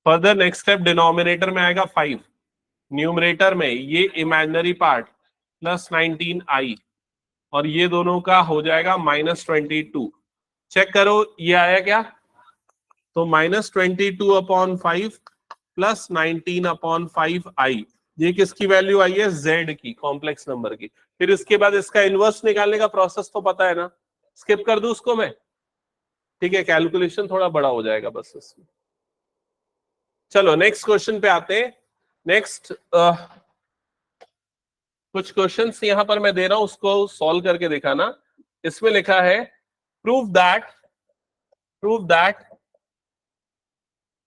Further next step, denominator में आएगा 5, न्यूमरेटर में ये इमेजिनरी पार्ट +19i, और ये दोनों का हो जाएगा -22। चेक करो ये आया क्या? तो -22/5 + 19/5i, ये किसकी वैल्यू आई है? z की, कॉम्प्लेक्स नंबर की। फिर इसके बाद इसका इनवर्स निकालने का प्रोसेस तो पता है ना, स्किप कर दूं उसको मैं? ठीक है, कैलकुलेशन थोड़ा बड़ा हो जाएगा बस इसमें। चलो नेक्स्ट क्वेश्चन पे आते हैं। नेक्स्ट कुछ क्वेश्चंस यहां पर मैं दे रहा हूं, उसको सॉल्व करके दिखाना। इसमें लिखा है prove that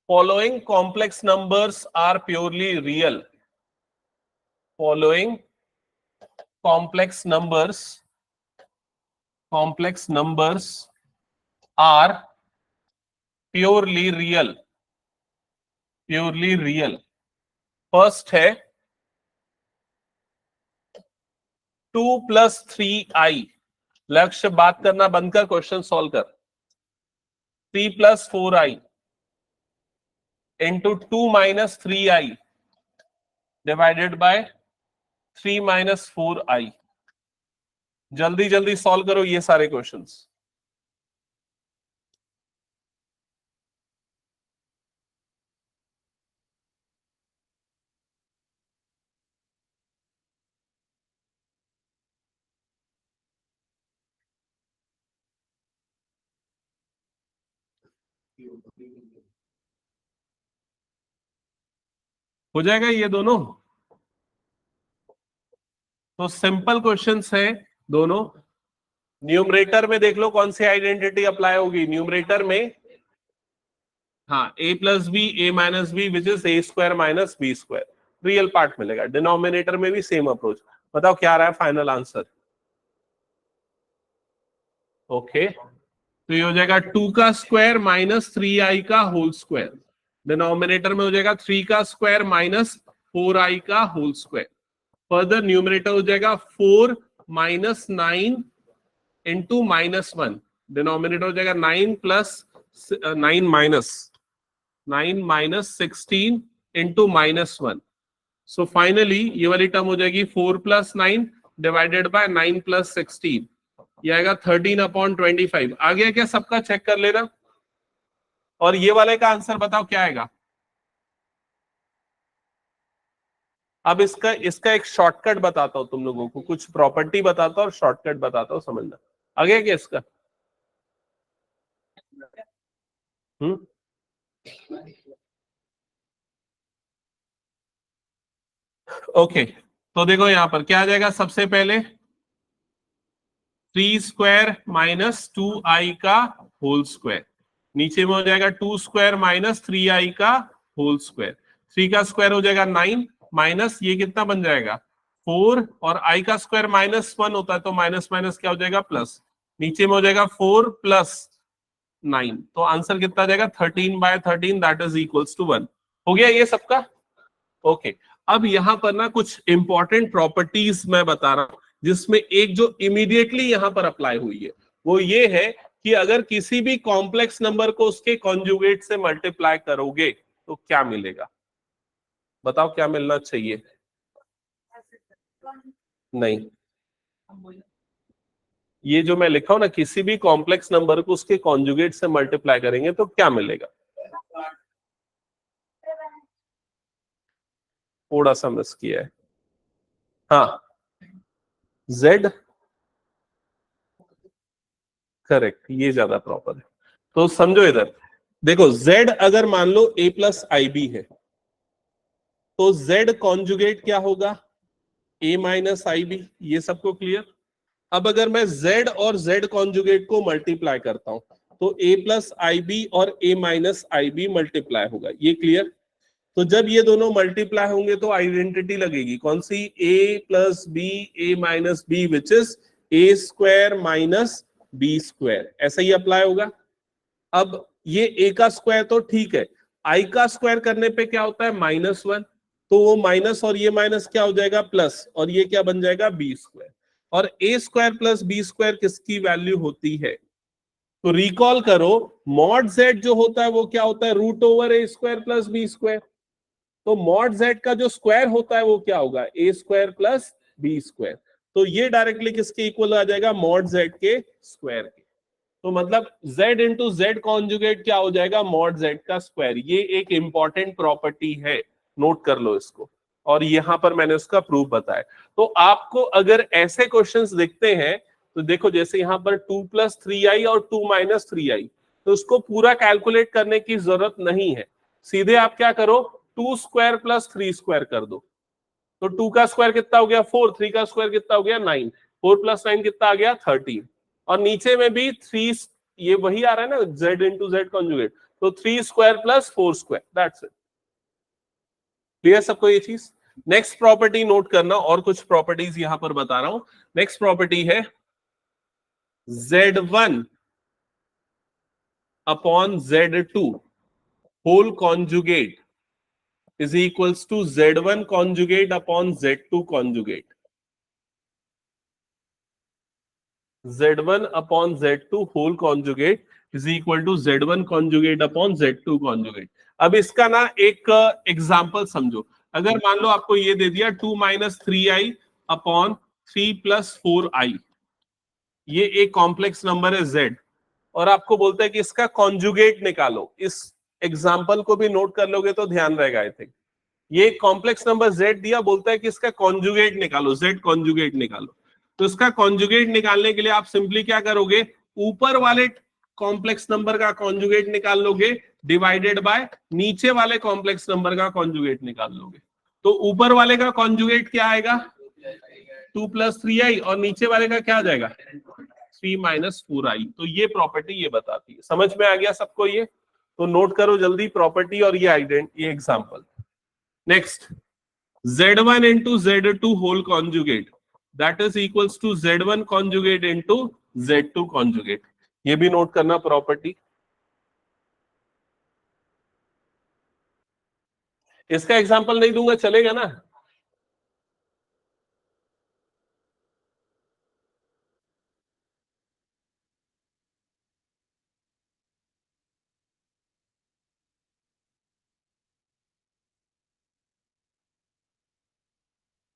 following complex numbers are purely real. फॉलोइंग complex numbers are purely real। First है 2 + 3i। लक्ष्य बात करना बंद कर, क्वेश्चन सॉल्व कर। 3 + 4i × 2 - 3i divided by 3 - 4i। जल्दी जल्दी सॉल्व करो ये सारे क्वेश्चंस। हो जाएगा ये दोनों? तो सिंपल क्वेश्चंस है दोनों। न्यूमरेटर में देख लो कौन सी आइडेंटिटी अप्लाई होगी। न्यूमरेटर में हाँ a + b a - b which is a square minus b square, real part मिलेगा। डिनोमिनेटर में भी सेम अप्रोच। बताओ क्या आ रहा है फाइनल आंसर? ओके तो ये हो जाएगा 2 का स्क्वायर माइनस 3i का होल स्क्वायर। डिनोमिनेटर में हो जाएगा 3 का स्क्वायर माइनस 4i का होल स्क्वायर। फर्दर न्यूमरेटर हो जाएगा 4 - 9 × -1। डिनोमिनेटर हो जाएगा 9 + 9 - 9 माइनस 16 इंटू -1। सो फाइनली ये वाली टर्म हो जाएगी 4+9 डिवाइडेड बाय 9+16, ये आएगा 13/25। आ गया क्या सबका? चेक कर लेना। और ये वाले का आंसर बताओ क्या आएगा। अब इसका इसका एक शॉर्टकट बताता हूं तुम लोगों को, कुछ प्रॉपर्टी बताता हूं और शॉर्टकट बताता हूं, समझना। आ गया क्या इसका? हम्म ओके, तो देखो यहां पर क्या आ जाएगा। सबसे पहले 3² माइनस 2i का होल स्क्वायर, नीचे में हो जाएगा 2² माइनस 3i का होल स्क्वायर। 3 का स्क्वायर हो जाएगा 9 माइनस ये कितना बन जाएगा 4, और i का स्क्वायर -1 होता है तो माइनस माइनस क्या हो जाएगा प्लस, नीचे में हो जाएगा 4 प्लस 9, तो आंसर कितना आ जाएगा 13/13, दैट इज इक्वल्स टू 1। हो गया ये सबका? ओके। अब यहां पर ना कुछ इंपॉर्टेंट प्रॉपर्टीज मैं बता रहा हूं, जिसमें एक जो इमीडिएटली यहां पर अप्लाई हुई है वो ये है कि अगर किसी भी कॉम्प्लेक्स नंबर को उसके कॉन्जुगेट से मल्टीप्लाई करोगे तो क्या मिलेगा? बताओ क्या मिलना चाहिए? नहीं, ये जो मैं लिखा हूं ना, किसी भी कॉम्प्लेक्स नंबर को उसके कॉन्जुगेट से मल्टीप्लाई करेंगे तो क्या मिलेगा? थोड़ा सा मिस किया है। हाँ, जेड, करेक्ट, ये ज्यादा प्रॉपर है। तो समझो इधर, देखो z अगर मान लो a+ib है तो z कॉन्जुगेट क्या होगा? a-ib। ये सबको क्लियर? अब अगर मैं z और z कॉन्जुगेट को मल्टीप्लाई करता हूं तो a+ib और a-ib मल्टीप्लाई होगा, ये क्लियर? तो जब ये दोनों मल्टीप्लाई होंगे तो आइडेंटिटी लगेगी कौन सी? a+b a-b which is a² minus b², ऐसा ही अप्लाई होगा। अब ये a का स्क्वायर तो ठीक है, i का स्क्वायर करने पे क्या होता है -1, तो वो माइनस और ये माइनस क्या हो जाएगा प्लस, और ये क्या बन जाएगा b²। और a² प्लस b² किसकी वैल्यू होती है? तो रिकॉल करो, मॉड z जो होता है वो क्या होता है? √a² plus b²। तो मॉड z का जो स्क्वायर होता है वो क्या होगा? a² plus b²। तो ये डायरेक्टली किसके इक्वल आ जाएगा? मॉड z के स्क्वायर के। तो मतलब z इंटू जेड कॉन्जुगेट क्या हो जाएगा? मॉड z का स्क्वायर। ये एक इंपॉर्टेंट प्रॉपर्टी है, नोट कर लो इसको। और यहां पर मैंने उसका प्रूफ बताया। तो आपको अगर ऐसे क्वेश्चंस दिखते हैं तो देखो, जैसे यहां पर 2+3i और 2-3i, तो उसको पूरा कैलकुलेट करने की जरूरत नहीं है। सीधे आप क्या करो, 2² प्लस 3² कर दो। तो 2 का स्क्वायर कितना हो गया 4, 3 का स्क्वायर कितना हो गया 9, 4+9 कितना आ गया 13, और नीचे में भी 3, ये वही आ रहा है ना z इंटू जेड कॉन्जुगेट, तो 3² प्लस 4², दैट्स इट। क्लियर सबको ये चीज? नेक्स्ट प्रॉपर्टी नोट करना, और कुछ प्रॉपर्टीज यहां पर बता रहा हूं। नेक्स्ट प्रॉपर्टी है z1 upon z2 whole conjugate is equals to z1 conjugate upon z2 conjugate. z1 upon z2 whole conjugate is equal to z1 conjugate upon z2 conjugate. अब इसका ना एक एग्जांपल समझो। अगर मान लो आपको ये दे दिया 2-3i अपॉन 3+4i, ये एक कॉम्प्लेक्स नंबर है z, और आपको बोलता है कि इसका कॉन्जुगेट निकालो। इस एग्जाम्पल को भी नोट कर लोगे तो ध्यान रहेगा आई थिंक। ये कॉम्प्लेक्स नंबर z दिया, बोलता है कि इसका कॉन्जुगेट निकालो, z कॉन्जुगेट निकालो। तो इसका कॉन्जुगेट निकालने के लिए आप सिंपली क्या करोगे, ऊपर वाले कॉम्प्लेक्स नंबर का कॉन्जुगेट निकाल लोगे डिवाइडेड बाय नीचे वाले कॉम्प्लेक्स नंबर का कॉन्जुगेट निकाल लोगे। तो ऊपर वाले का कॉन्जुगेट क्या आएगा? 2+3i, और नीचे वाले का क्या आ जाएगा? 3-4i। तो ये प्रॉपर्टी ये बताती है। समझ में आ गया सबको ये? तो नोट करो जल्दी प्रॉपर्टी और ये example. Next, z1 into z2 whole conjugate that is equals to z1 conjugate into z2 conjugate। ये भी नोट करना प्रॉपर्टी। इसका एग्जांपल नहीं दूंगा चलेगा ना?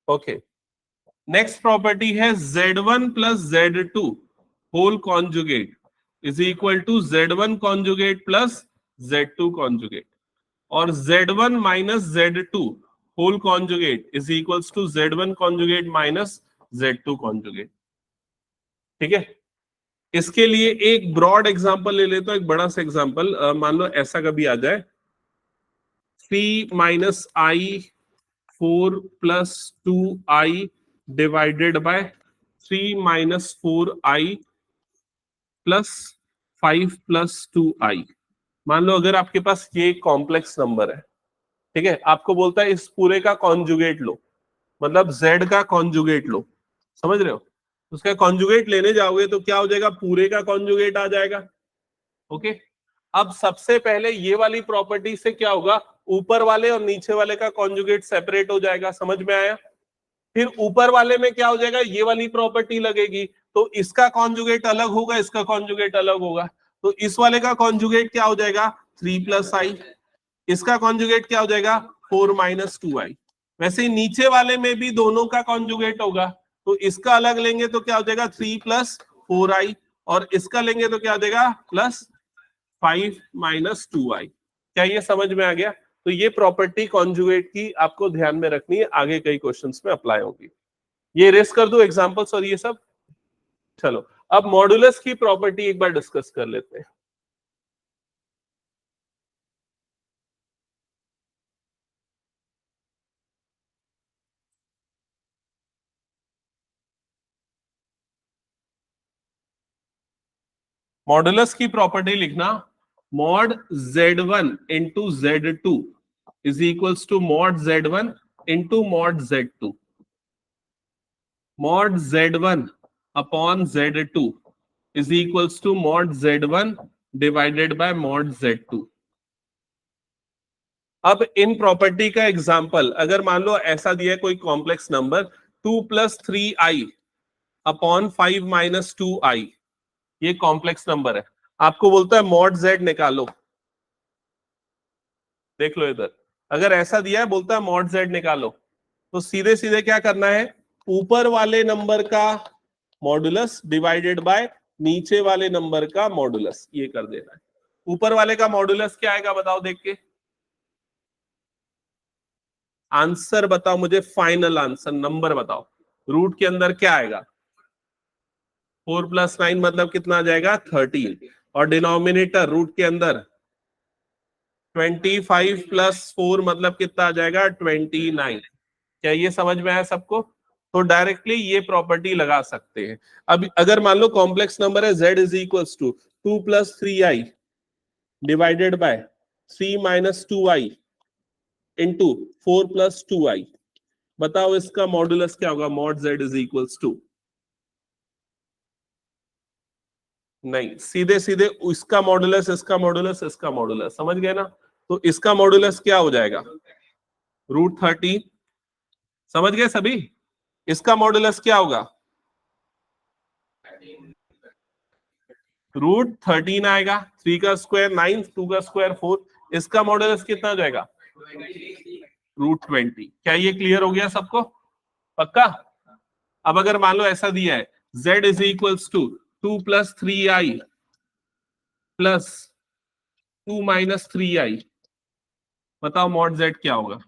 ओके, नेक्स्ट प्रॉपर्टी है Z1 plus Z2 whole conjugate is equal to Z1 conjugate plus Z2 conjugate, और Z1 minus Z2 whole conjugate is equals to Z1 conjugate minus Z2 conjugate. ठीक है, इसके लिए एक ब्रॉड एग्जांपल ले लेता हूं, एक बड़ा सा एग्जांपल। मान लो ऐसा कभी आ जाए 3 minus I 4 plus 2i divided by 3 minus 4i plus 5 plus 2i। मान लो अगर आपके पास ये कॉम्प्लेक्स नंबर है, ठीक है, आपको बोलता है इस पूरे का कॉन्जुगेट लो, मतलब z का कॉन्जुगेट लो, समझ रहे हो? उसका कॉन्जुगेट लेने जाओगे तो क्या हो जाएगा, पूरे का कॉन्जुगेट आ जाएगा। ओके, अब सबसे पहले ये वाली प्रॉपर्टी से क्या होगा, ऊपर वाले और नीचे वाले का कॉन्जुगेट सेपरेट हो जाएगा, समझ में आया? फिर ऊपर वाले में क्या हो जाएगा, ये वाली प्रॉपर्टी लगेगी, तो इसका कॉन्जुगेट अलग होगा, इसका कॉन्जुगेट अलग होगा, तो इस वाले का कॉन्जुगेट क्या हो जाएगा 3 प्लस आई, इसका कॉन्जुगेट क्या हो जाएगा 4 माइनस 2i। वैसे ही नीचे वाले में भी दोनों का कॉन्जुगेट होगा, तो इसका अलग लेंगे तो क्या हो जाएगा 3 प्लस 4i, और इसका लेंगे तो क्या हो जाएगा प्लस 5 माइनस 2i। क्या ये समझ में आ गया? तो ये प्रॉपर्टी कॉन्जुगेट की आपको ध्यान में रखनी है, आगे कई क्वेश्चंस में अप्लाई होगी। ये रेस कर दो एग्जांपल्स और ये सब। चलो अब मॉडुलस की प्रॉपर्टी एक बार डिस्कस कर लेते हैं। मॉडुलस की प्रॉपर्टी लिखना, mod Z1 into Z2 is equals to mod Z1 into mod Z2। Mod Z1 upon Z2 is equals to mod Z1 divided by mod Z2। अब इन प्रॉपर्टी का example, अगर मान लो ऐसा दिया है कोई complex number 2 plus 3i upon 5 minus 2i, ये complex number है, आपको बोलता है मॉड z निकालो। देख लो इधर, अगर ऐसा दिया है बोलता है मॉड z निकालो, तो सीधे सीधे क्या करना है, ऊपर वाले नंबर का मॉडुलस डिवाइडेड बाय नीचे वाले नंबर का मॉडुलस, ये कर देना है। ऊपर वाले का मॉडुलस क्या आएगा बताओ देख के, आंसर बताओ मुझे, फाइनल आंसर नंबर बताओ। रूट के अंदर क्या आएगा 4 प्लस 9 मतलब कितना आ जाएगा 13, और डिनोमिनेटर रूट के अंदर 25 प्लस 4 मतलब कितना आ जाएगा 29। क्या ये समझ में आया सबको? तो डायरेक्टली ये प्रॉपर्टी लगा सकते हैं। अब अगर मान लो कॉम्प्लेक्स नंबर है z is equals to 2 plus 3i divided by 3 minus 2i into 4 plus 2i, बताओ इसका मॉडुलस क्या होगा, mod z is equals to, नहीं सीधे सीधे इसका मॉडुलस इसका मॉडुलस इसका मॉडुलस, समझ गए ना? तो इसका मॉडुलस क्या हो जाएगा √13, समझ गए सभी? इसका मॉडुलस क्या होगा √13 आएगा, 3 का स्क्वायर 9, 2 का स्क्वायर 4, इसका मॉडुलस कितना हो जाएगा √20। क्या ये क्लियर हो गया सबको? पक्का? अब अगर मान लो ऐसा दिया है z is equals to 2 plus 3i plus 2 minus 3i, बताओ मॉड z क्या होगा?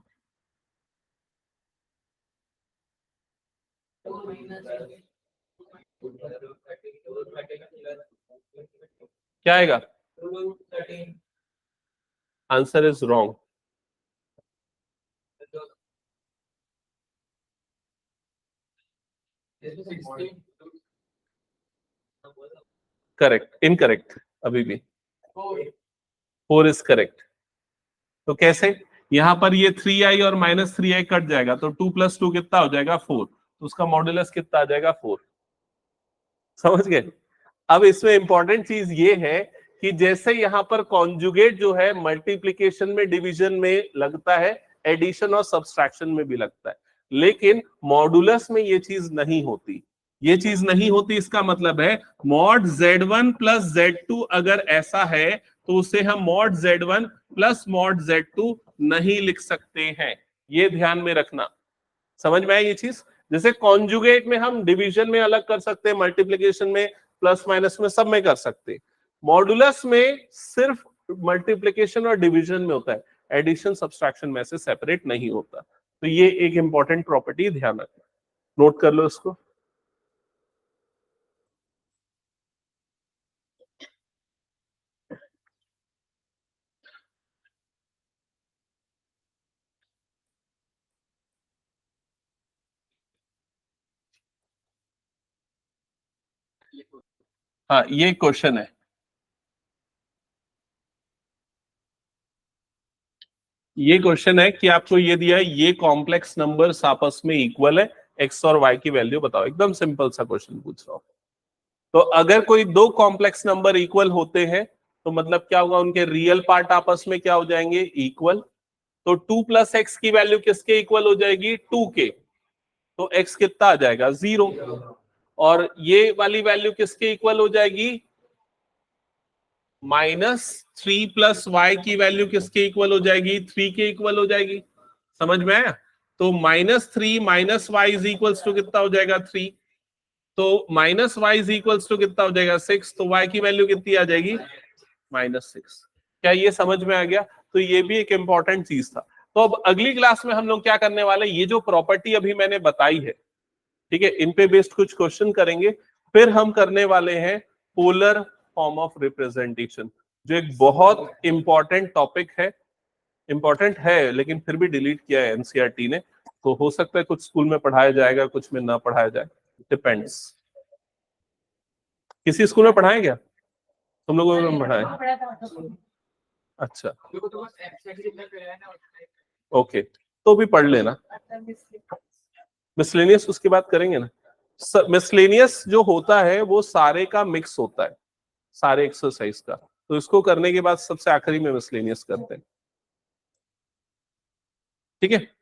क्या आएगा? Answer is wrong. Correct, incorrect, अभी भी 4 इज करेक्ट। तो कैसे, यहां पर ये 3i और माइनस 3i कट जाएगा, तो 2 प्लस 2 कितना हो जाएगा 4, तो उसका मॉडुलस कितना आ जाएगा 4। समझ गए? अब इसमें इंपॉर्टेंट चीज ये है कि जैसे यहां पर कॉन्जुगेट जो है मल्टीप्लीकेशन में डिवीजन में लगता है, एडिशन और सब्सट्रैक्शन में भी लगता है, लेकिन मॉडुलस में ये चीज नहीं होती। ये चीज नहीं होती, इसका मतलब है मॉड z1 प्लस z2 अगर ऐसा है तो उसे हम mod z1 plus mod z2 नहीं लिख सकते हैं, ये ध्यान में रखना। समझ में आया ये चीज? जैसे कॉन्जुगेट में हम डिवीजन में अलग कर सकते हैं, मल्टीप्लिकेशन में, प्लस माइनस में, सब में कर सकते हैं। मॉडुलस में सिर्फ मल्टीप्लिकेशन और डिवीजन में होता है, एडिशन सब्सट्रैक्शन में से सेपरेट नहीं होता। तो ये एक इंपॉर्टेंट प्रॉपर्टी ध्यान रखना, नोट कर लो इसको। हाँ, ये क्वेश्चन है, ये क्वेश्चन है कि आपको ये दिया है, ये कॉम्प्लेक्स नंबर्स आपस में इक्वल है, एक्स और वाई की वैल्यू बताओ। एकदम सिंपल सा क्वेश्चन पूछ रहा हूं। तो अगर कोई दो कॉम्प्लेक्स नंबर इक्वल होते हैं तो मतलब क्या होगा, उनके रियल पार्ट आपस में क्या हो जाएंगे, इक्वल। तो 2 प्लस एक्स की वैल्यू किसके इक्वल हो जाएगी, 2 के। तो एक्स कितना आ जाएगा, 0। और ये वाली वैल्यू किसके इक्वल हो जाएगी, -3 प्लस वाई की वैल्यू किसके इक्वल हो जाएगी, 3 के इक्वल हो जाएगी। समझ में आया? तो -3 minus Y is equals to कितना हो जाएगा, 3। तो minus Y is equals to कितना हो जाएगा, 6। तो वाई की वैल्यू कितनी आ जाएगी, -6। क्या ये समझ में आ गया? तो ये भी एक इंपॉर्टेंट चीज था। तो अब अगली क्लास में हम लोग क्या करने वाले, ये जो प्रॉपर्टी अभी मैंने बताई है, ठीक है, इन पे बेस्ड कुछ क्वेश्चन करेंगे। फिर हम करने वाले हैं पोलर फॉर्म ऑफ रिप्रेजेंटेशन, जो एक बहुत इंपॉर्टेंट टॉपिक है। इंपॉर्टेंट है लेकिन फिर भी डिलीट किया है एनसीईआरटी ने, तो हो सकता है कुछ स्कूल में पढ़ाया जाएगा, कुछ में ना पढ़ाया जाए, डिपेंड्स। किसी स्कूल में पढ़ाया गया, तुम लोगों ने पढ़ाया? अच्छा, ओके, तो भी पढ़ लेना। मिसलेनियस उसके बाद करेंगे ना। मिसलेनियस जो होता है वो सारे का मिक्स होता है, सारे एक्सरसाइज का। तो इसको करने के बाद सबसे आखिरी में मिसलेनियस करते हैं, ठीक है।